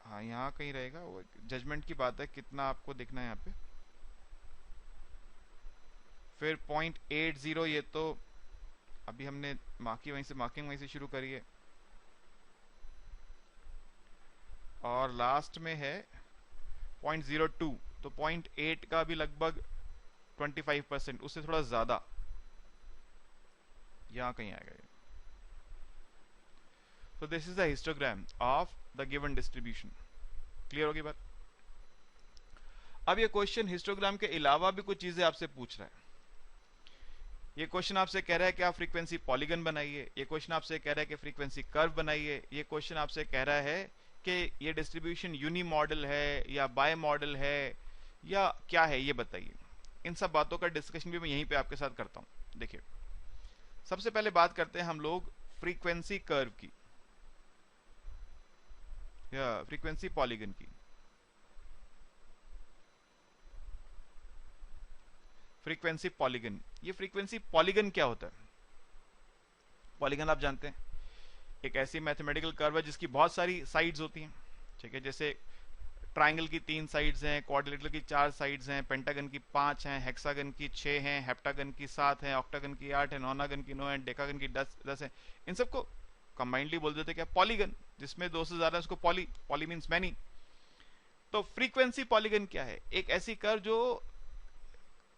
A: हाँ यहाँ कहीं रहेगा। वो जजमेंट की बात है कितना आपको देखना है यहाँ पे। फिर 0.80 ये तो अभी हमने मार्किंग वहीं से शुरू करी है। और लास्ट में है 0.02, तो 0.8 का भी लगभग 25%, उससे थोड़ा ज्यादा यहां कहीं आएगा ये। So this is the histogram of the given distribution. Clear होगी बात? अब ये क्वेश्चन हिस्टोग्राम के अलावा भी कुछ चीजें आपसे पूछ रहा है। ये क्वेश्चन आपसे कह रहा है कि आप फ्रीक्वेंसी पॉलीगन बनाइए, ये क्वेश्चन आपसे कह रहा है कि फ्रीक्वेंसी कर्व बनाइए, ये क्वेश्चन आपसे कह रहा है कि ये डिस्ट्रीब्यूशन यूनी मॉडल है या बाय मॉडल है या क्या है, ये बताइए। इन सब बातों का डिस्कशन भी मैं यहीं पे आपके साथ करता हूं। देखिए, सबसे पहले बात करते हैं हम लोग फ्रीक्वेंसी कर्व की या फ्रीक्वेंसी पॉलीगन की। फ्रीक्वेंसी पॉलीगन, ये फ्रीक्वेंसी पॉलीगन क्या होता है? पॉलीगन आप जानते हैं, एक ऐसी मैथमेटिकल कर्व है जिसकी बहुत सारी साइड्स होती हैं, ठीक है। जैसे ट्राइंगल की 3 साइड्स हैं, क्वाड्रिलेटरल की 4 साइड्स हैं, पेंटागन की 5 हैं, हेक्सागन की 6 हैं, हेप्टागन की 7 हैं, ऑक्टागन की 8 है, नोनागन की 9 है, डेकागन की 10 है। इन सबको कंबाइंडली बोल देते क्या? पॉलीगन। जिसमें 2 से ज्यादा उसको पॉली मींस मैनी। तो फ्रीक्वेंसी पॉलीगन क्या है? एक ऐसी कर्व जो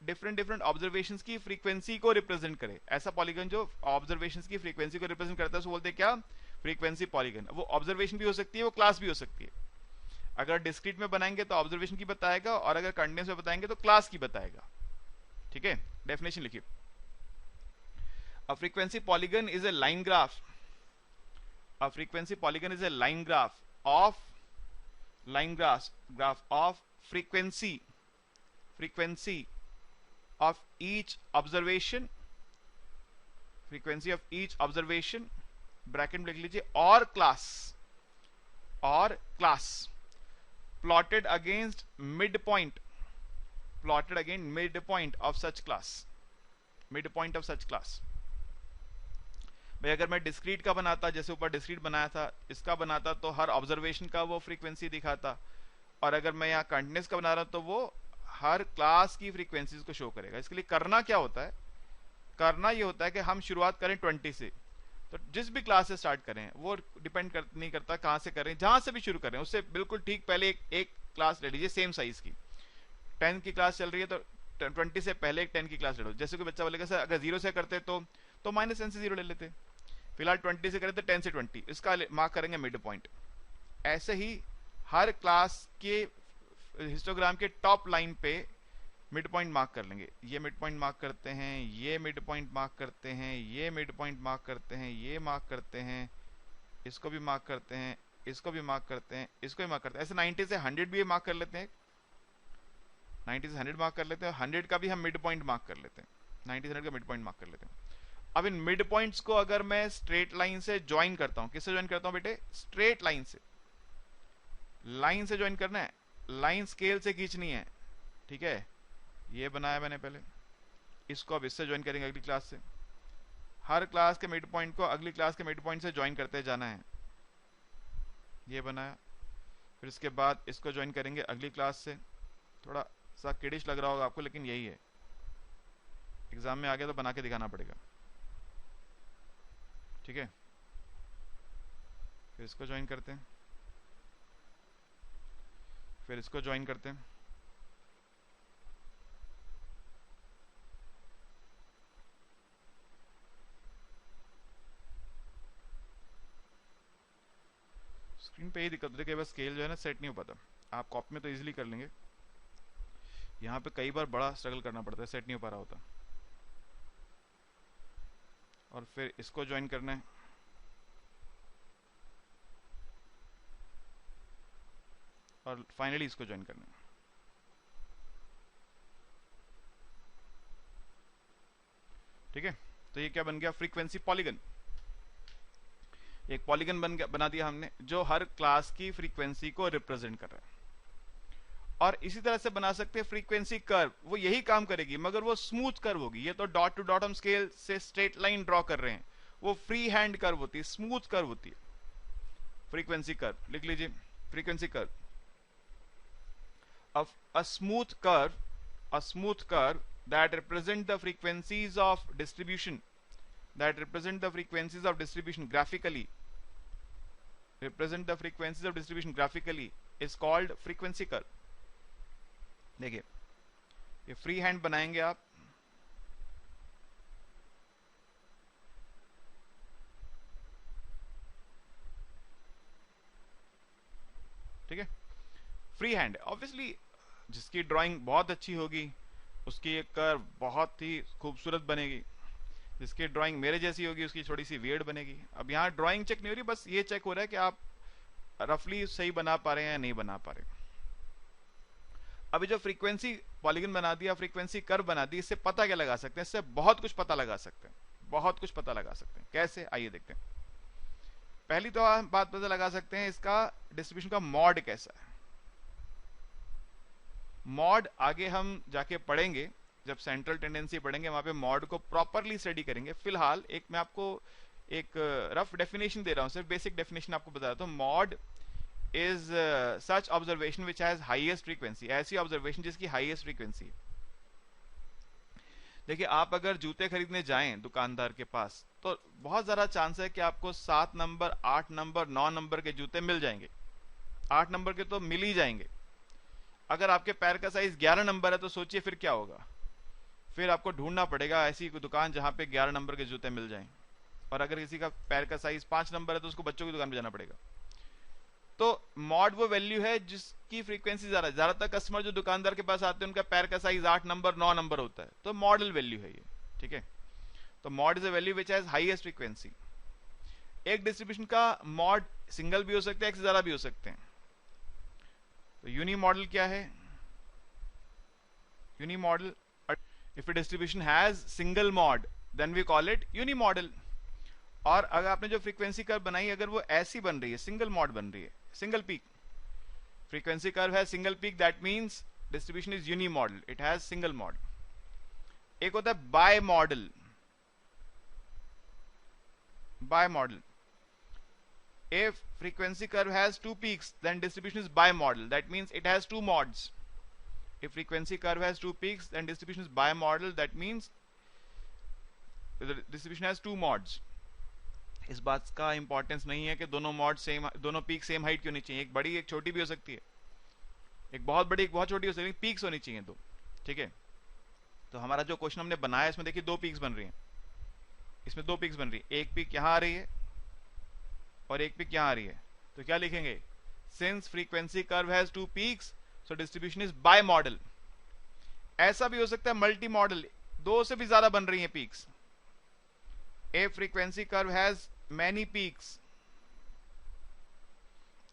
A: डिफरेंट ऑब्जर्वेशंस की फ्रीक्वेंसी को रिप्रेजेंट करे। ऐसा पॉलीगन जो ऑब्जर्वेशंस की फ्रीक्वेंसी को रिप्रेजेंट करता है उसको बोलते हैं क्या? Frequency polygon. वो ऑब्जर्वेशन भी हो सकती है, वो क्लास भी हो सकती है। अगर डिस्क्रीट में बनाएंगे तो ऑब्जर्वेशन की बताएगा, और अगर कंटिन्यूस में बताएंगे तो क्लास की बताएगा, ठीक है। डेफिनेशन लिखिए। A frequency polygon is a line graph. A frequency polygon is a line graph of frequency of each observation, bracket में लिख लीजिए, और class plotted against midpoint of such class। भाई अगर मैं डिस्क्रीट का बनाता, जैसे ऊपर डिस्क्रीट बनाया था, इसका बनाता तो हर ऑब्जर्वेशन का वो फ्रीक्वेंसी दिखाता, और अगर मैं यहाँ कंटिन्यूस का बना रहा हूं तो वो हर क्लास की फ्रीक्वेंसीज को शो करेगा। इसके लिए करना क्या होता है? करना ये होता है कि हम शुरुआत करें 20 से, तो जिस भी क्लास से स्टार्ट करें वो डिपेंड नहीं करता कहां से करें, जहां से भी शुरू करें उससे बिल्कुल ठीक पहले एक क्लास ले लीजिए सेम साइज की। 10 की क्लास चल रही है तो 20 से पहले एक 10 की क्लास ले लो। जैसे कोई बच्चा बोलेगा सर अगर 0 से करते तो -10 से 0 ले लेते, फिलहाल 20 से करें तो 10 से 20, इसका मार्क करेंगे मिड पॉइंट। ऐसे ही हर क्लास के हिस्टोग्राम के टॉप लाइन पे मिड पॉइंट मार्क कर लेंगे। ये मिड पॉइंट मार्क करते हैं, ये मिड पॉइंट मार्क करते हैं, ये मिड पॉइंट मार्क करते हैं, ये मार्क करते हैं, इसको भी मार्क करते हैं, इसको भी मार्क करते हैं, इसको भी मार्क करते हैं। ऐसे 90 से 100 भी मार्क कर लेते हैं, 90 से 100 मार्क कर लेते हैं, 100 का भी हम मिड पॉइंट मार्क कर लेते हैं, 90 से 100 का मिड पॉइंट मार्क कर लेते हैं। अब इन मिड पॉइंट्स को अगर मैं स्ट्रेट लाइन से ज्वाइन करता हूं, किससे ज्वाइन करता हूं बेटे? स्ट्रेट लाइन से। लाइन से ज्वाइन करना है, लाइन स्केल से खींचनी है, ठीक है। ये बनाया मैंने पहले, इसको अब इससे ज्वाइन करेंगे अगली क्लास से। हर क्लास के मिड पॉइंट को अगली क्लास के मिड पॉइंट से ज्वाइन करते जाना है। ये बनाया, फिर इसके बाद इसको ज्वाइन करेंगे अगली क्लास से। थोड़ा सा किडिश लग रहा होगा आपको, लेकिन यही है, एग्जाम में आ गया तो बना के दिखाना पड़ेगा, ठीक है। फिर इसको ज्वाइन करते हैं, फिर इसको ज्वाइन करते हैं, स्क्रीन पे ही दिक्कत होती है कि बस स्केल जो है ना सेट नहीं हो पाता। आप कॉपी में तो इजीली कर लेंगे, यहाँ पे कई बार बड़ा स्ट्रगल करना पड़ता है, सेट नहीं हो पा रहा होता। और फिर इसको ज्वाइन करना है, और फाइनली इसको ज्वाइन करना है, ठीक है। तो ये क्या बन गया? Frequency polygon. एक पॉलीगन बना दिया हमने जो हर क्लास की फ्रीक्वेंसी को रिप्रेजेंट कर रहा है। और इसी तरह से बना सकते हैं फ्रीक्वेंसी कर्व, वो यही काम करेगी मगर वो स्मूथ कर्व होगी। ये तो डॉट टू डॉट हम स्केल से स्ट्रेट लाइन ड्रॉ कर रहे हैं, वो फ्री हैंड कर्व होती है, स्मूथ कर्व होती है फ्रीक्वेंसी कर्व। लिख लीजिए, frequency curve. A smooth curve that represent the frequencies of distribution graphically represent the frequencies of distribution graphically is called frequency curve. देखिए ये फ्री हैंड बनाएंगे आप, ठीक है, फ्री हैंड। ऑब्वियसली जिसकी ड्राइंग बहुत अच्छी होगी उसकी एक कर्व बहुत ही खूबसूरत बनेगी, जिसकी ड्राइंग मेरे जैसी होगी उसकी थोड़ी सी वियर्ड बनेगी। अब यहाँ ड्राइंग चेक नहीं हो रही, बस ये चेक हो रहा है कि आप रफली सही बना पा रहे हैं या नहीं बना पा रहे। अभी जो फ्रीक्वेंसी पॉलीगन बना दिया, फ्रीक्वेंसी कर्व बना दी, इससे पता क्या लगा सकते हैं? इससे बहुत कुछ पता लगा सकते हैं, बहुत कुछ पता लगा सकते हैं। कैसे, आइए देखते हैं। पहली तो हम बात पता लगा सकते हैं इसका डिस्ट्रीब्यूशन का मॉड कैसा है। मॉड आगे हम जाके पढ़ेंगे, जब सेंट्रल टेंडेंसी पढ़ेंगे वहां पे मॉड को प्रॉपरली स्टडी करेंगे। फिलहाल एक मैं आपको एक रफ डेफिनेशन दे रहा हूं, सिर्फ बेसिक डेफिनेशन आपको बता रहा हूं। Mod is such observation which has highest frequency, ऐसी ऑब्जर्वेशन जिसकी हाईएस्ट फ्रीक्वेंसी। देखिए आप अगर जूते खरीदने जाएं दुकानदार के पास तो बहुत ज्यादा चांस है कि आपको 7 नंबर, 8 नंबर, 9 नंबर के जूते मिल जाएंगे। 8 नंबर के तो मिल ही जाएंगे। अगर आपके पैर का साइज 11 नंबर है तो सोचिए फिर क्या होगा। फिर आपको ढूंढना पड़ेगा ऐसी कोई दुकान जहां पे 11 नंबर के जूते मिल जाएं। और अगर किसी का पैर का साइज 5 नंबर है तो उसको बच्चों की दुकान पे जाना पड़ेगा। तो मॉड वो वैल्यू है जिसकी फ्रीक्वेंसी ज्यादा है। ज्यादातर कस्टमर जो दुकानदार के पास आते हैं उनका पैर का साइज 8 नंबर, 9 नंबर होता है, तो मॉडल वैल्यू है ये, ठीक है। तो mod is a value which has highest frequency. एक डिस्ट्रीब्यूशन का मॉड सिंगल भी हो सकता है, एक से ज्यादा भी हो सकते हैं। तो यूनी मॉडल क्या है? Unimodal, if a distribution has single mod then we call it unimodal। और अगर आपने जो फ्रीक्वेंसी कर्व बनाई अगर वो ऐसी बन रही है, सिंगल मॉड बन रही है, सिंगल पीक, फ्रीक्वेंसी कर्व है single peak, that means distribution is unimodal, it has single mode. एक होता है bimodal. Bimodal, if frequency curve has 2 peaks then distribution is bimodal, that means it has 2 mods। if frequency curve has 2 peaks then distribution is bimodal, that means the distribution has 2 mods। इस बात का importance नहीं है कि दोनों mod same, दोनों peak same height क्यों नहीं चाहिए, एक बड़ी एक छोटी भी हो सकती है, एक बहुत बड़ी एक बहुत छोटी हो सकती है, पीक्स होनी चाहिए दो, ठीक है। तो हमारा जो क्वेश्चन हमने बनाया इसमें देखिए 2 पीक्स बन रही हैं, इसमें 2 पीक्स बन रही है, एक पीक यहां आ रही है और एक पीक यहां आ रही है। तो क्या लिखेंगे? Since frequency curve has 2 peaks so distribution is by model. ऐसा भी हो सकता है मल्टी मॉडल, 2 से भी ज्यादा बन रही है peaks. A frequency curve has many peaks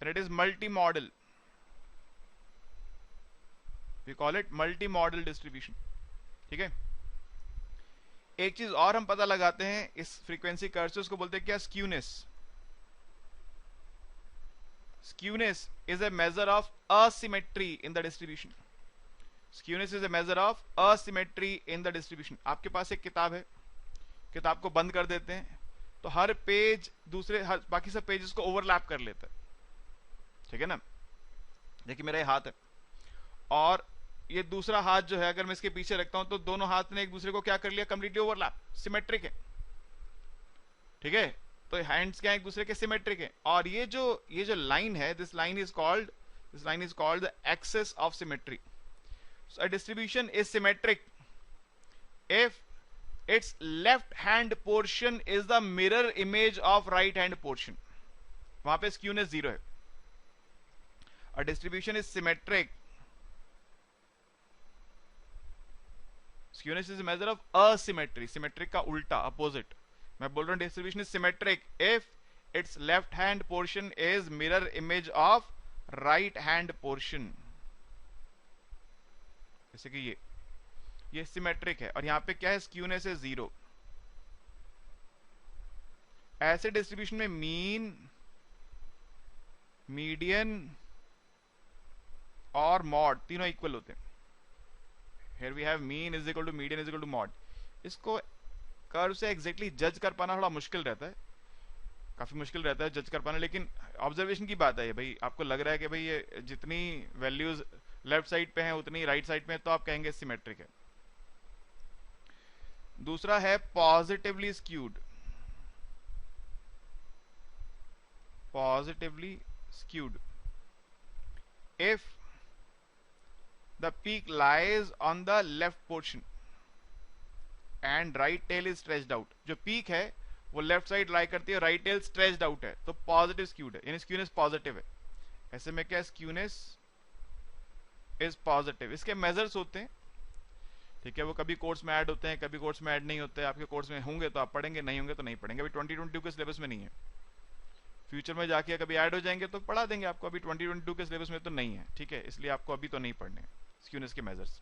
A: then it is multi model, we call it multi model distribution, ठीक है। एक चीज और हम पता लगाते हैं इस फ्रीक्वेंसी कर्व से, उसको बोलते हैं क्या? Skewness. Skewness is a measure of asymmetry in the distribution। Skewness is a measure of asymmetry in the distribution। आपके पास एक किताब है, किताब को बंद कर देते हैं तो हर पेज दूसरे बाकी सब पेजेस को ओवरलैप कर लेता है, ठीक है ना। देखिए मेरा ये हाथ है और ये दूसरा हाथ जो है अगर मैं इसके पीछे रखता हूं तो दोनों हाथ ने एक दूसरे को क्या कर लिया? कंप्लीटली ओवरलैप, सिमेट्रिक है, ठीक है। तो हैंड्स क्या है? एक दूसरे के सिमेट्रिक है। और ये जो लाइन है, this line is called the axis of symmetry. So a distribution is symmetric if its left hand portion is the mirror image of right hand portion। वहां पे skewness 0 है। A distribution is symmetric, skewness is a measure of asymmetry, symmetric का उल्टा, opposite। मैं बोल रहा हूं distribution is symmetric if its left hand portion is mirror image of right hand portion। जैसे कि ये सिमेट्रिक है और यहां पे क्या है? स्क्यूनेस है 0। ऐसे डिस्ट्रीब्यूशन में मीन, मीडियन और मॉड तीनों इक्वल होते हैं। Here we have mean is equal to median is equal to mode. इसको कर्व से एग्जैक्टली जज कर पाना थोड़ा मुश्किल रहता है, काफी मुश्किल रहता है जज कर पाना, लेकिन ऑब्जर्वेशन की बात है ये भाई। आपको लग रहा है कि भाई ये जितनी वैल्यूज लेफ्ट साइड पे हैं उतनी राइट साइड पे है, तो आप कहेंगे सिमेट्रिक है। दूसरा है positively skewed. positively skewed if the peak lies on the left portion and right tail is stretched out. जो peak है वो लेफ्ट साइड लाई करती है, राइट टेल स्ट्रेच्ड आउट है, तो पॉजिटिव स्क्यूड है, यानी स्क्यूनेस पॉजिटिव है। ऐसे में क्या स्क्यूनेस इज पॉजिटिव। इसके मेजर्स होते हैं, ठीक है, वो कभी कोर्स में ऐड होते हैं, कभी कोर्स में ऐड नहीं होते। आपके कोर्स में होंगे तो आप पढ़ेंगे, नहीं होंगे तो नहीं पढ़ेंगे। अभी 2022 के सिलेबस में नहीं है, फ्यूचर में जाके कभी ऐड हो जाएंगे तो पढ़ा देंगे आपको। अभी 2022 के सिलेबस में तो नहीं है, ठीक है, इसलिए आपको अभी तो नहीं पढ़ने स्क्यूनेस के मेजर्स।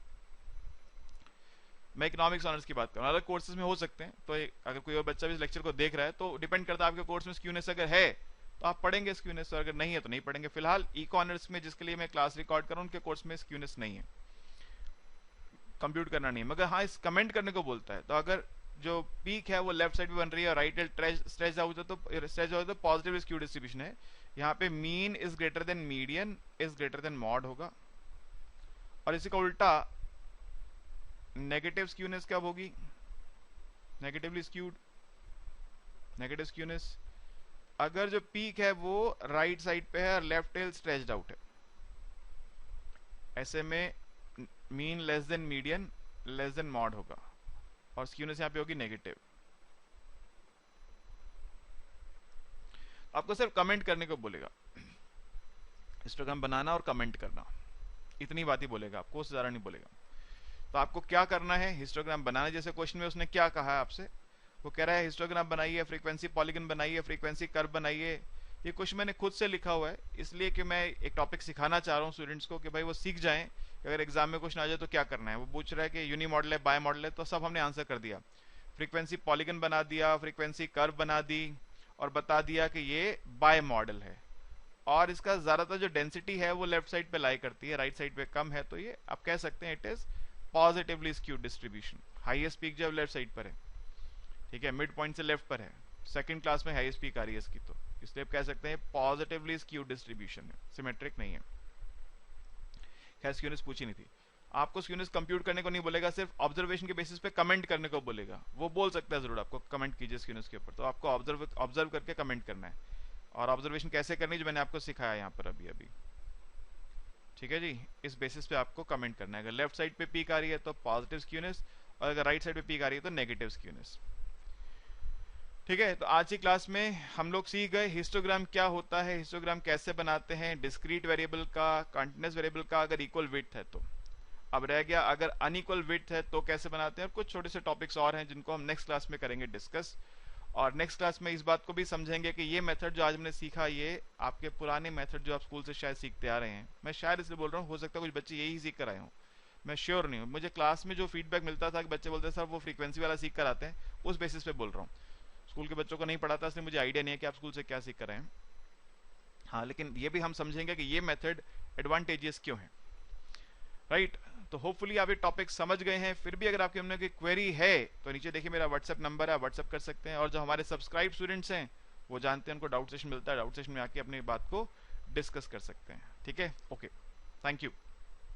A: मैं इकोनॉमिक्स ऑनर्स की बात करूँ, अलग कोर्सेज में हो सकते हैं, तो अगर कोई और बच्चा भी इस लेक्चर को देख रहा है तो डिपेंड करता है आपके कोर्स में स्क्यूनेस अगर है तो आप पढ़ेंगे स्क्यूनेस, और अगर नहीं है तो नहीं पढ़ेंगे। फिलहाल इको ऑनर्स में जिसके लिए मैं क्लास रिकॉर्ड कर रहा हूँ उनके कोर्स में स्क्यूनेस नहीं है, कंप्यूट करना नहीं है, मगर हाँ इस कमेंट करने को बोलता है। तो अगर जो पीक है वो लेफ्ट साइड में बन रही है, राइट स्ट्रेच आउट है तो पॉजिटिव स्क्यू डिस्ट्रीब्यूशन है। यहाँ पे mean is greater than median is greater than mod होगा, और इसी का उल्टा नेगेटिव स्क्यूनेस कब होगी, नेगेटिवली स्क्यूड, नेगेटिव स्क्यूनेस अगर जो पीक है वो राइट साइड पे है और लेफ्ट टेल स्ट्रेच्ड आउट है। ऐसे में mean less than median less than mod होगा, और स्क्यूनेस यहां पे होगी नेगेटिव। आपको सिर्फ कमेंट करने को बोलेगा, हिस्टोग्राम बनाना और कमेंट करना, इतनी बात ही बोलेगा आपको, उससे ज्यादा नहीं बोलेगा। तो आपको क्या करना है, हिस्टोग्राम बनाना। जैसे क्वेश्चन में उसने क्या कहा है आपसे, वो कह रहा है हिस्टोग्राम बनाइए, फ्रीक्वेंसी पॉलीगन बनाइए, फ्रीक्वेंसी कर्व बनाइए। ये क्वेश्चन मैंने खुद से लिखा हुआ है, इसलिए कि मैं एक टॉपिक सिखाना चाह रहा हूँ स्टूडेंट्स को कि भाई वो सीख जाएं कि अगर एग्जाम में क्वेश्चन आ जाए तो क्या करना है। वो पूछ रहा है कि यूनी मॉडल है, बाय मॉडल है, तो सब हमने आंसर कर दिया। फ्रीक्वेंसी पॉलीगन बना दिया, फ्रीक्वेंसी कर्व बना दी, और बता दिया कि ये बाय मॉडल है, और इसका ज्यादातर जो डेंसिटी है वो लेफ्ट साइड पे लाई करती है, राइट साइड पे कम है। तो ये आप कह सकते हैं it is positively skewed distribution. Highest peak जब लेफ्ट साइड पर है, ठीक है, मिड पॉइंट से लेफ्ट पर है, सेकंड क्लास में हाईएस्ट पीक आ रही है इसकी, तो इसलिए आप कह सकते हैं पॉजिटिवली स्क्यूड डिस्ट्रीब्यूशन है, सिमेट्रिक नहीं है। खैर स्क्यूनेस पूछी नहीं थी। आपको स्क्यूनेस कंप्यूट करने को नहीं बोलेगा, सिर्फ ऑब्जर्वेशन के बेसिस पे कमेंट करने को बोलेगा। वो बोल सकता है जरूर आपको कमेंट कीजिए स्क्यूनेस के ऊपर, तो आपको ऑब्जर्व करके कमेंट करना है, और ऑब्जर्वेशन कैसे करनी है जो मैंने आपको सिखाया यहाँ पर अभी अभी, ठीक है जी। इस बेसिस पे आपको कमेंट करना है। अगर लेफ्ट साइड पे पीक आ रही है तो पॉजिटिव स्क्यूनेस, और अगर राइट साइड पे पीक आ रही है तो नेगेटिव स्क्यूनेस, ठीक है। तो आज की क्लास में हम लोग सीख गए हिस्टोग्राम क्या होता है, हिस्टोग्राम कैसे बनाते हैं, डिस्क्रीट वेरिएबल का, कंटीन्यूअस वेरिएबल का अगर इक्वल विड्थ है तो। अब रह गया अगर अनइक्वल विड्थ है तो कैसे बनाते हैं, और कुछ छोटे से टॉपिक्स और हैं जिनको हम नेक्स्ट क्लास में करेंगे डिस्कस। और नेक्स्ट क्लास में इस बात को भी समझेंगे कि ये मेथड जो आज हमने सीखा ये आपके पुराने मेथड जो आप स्कूल से शायद सीखते आ रहे हैं, मैं शायद इसलिए बोल रहा हूँ, हो सकता है कुछ बच्चे यही सीख कर आए हों, मैं श्योर नहीं हूँ। मुझे क्लास में जो फीडबैक मिलता था कि बच्चे बोलते सर वो फ्रीक्वेंसी वाला सीख कर आते हैं, उस बेसिस पे बोल रहा हूँ। स्कूल के बच्चों को नहीं पढ़ाता, इसलिए मुझे आइडिया नहीं है कि आप स्कूल से क्या सीख कर रहे हैं। हाँ, लेकिन ये भी हम समझेंगे कि ये मेथड एडवांटेजियस क्यों है, राइट। तो होपफुली आप ये टॉपिक समझ गए हैं। फिर भी अगर आपके मन में कोई क्वेरी है तो नीचे देखिए मेरा व्हाट्सएप नंबर है, व्हाट्सएप कर सकते हैं। और जो हमारे सब्सक्राइब स्टूडेंट्स हैं वो जानते हैं, उनको डाउट सेशन मिलता है, डाउट सेशन में आके अपनी बात को डिस्कस कर सकते हैं, ठीक है। Okay, thank you.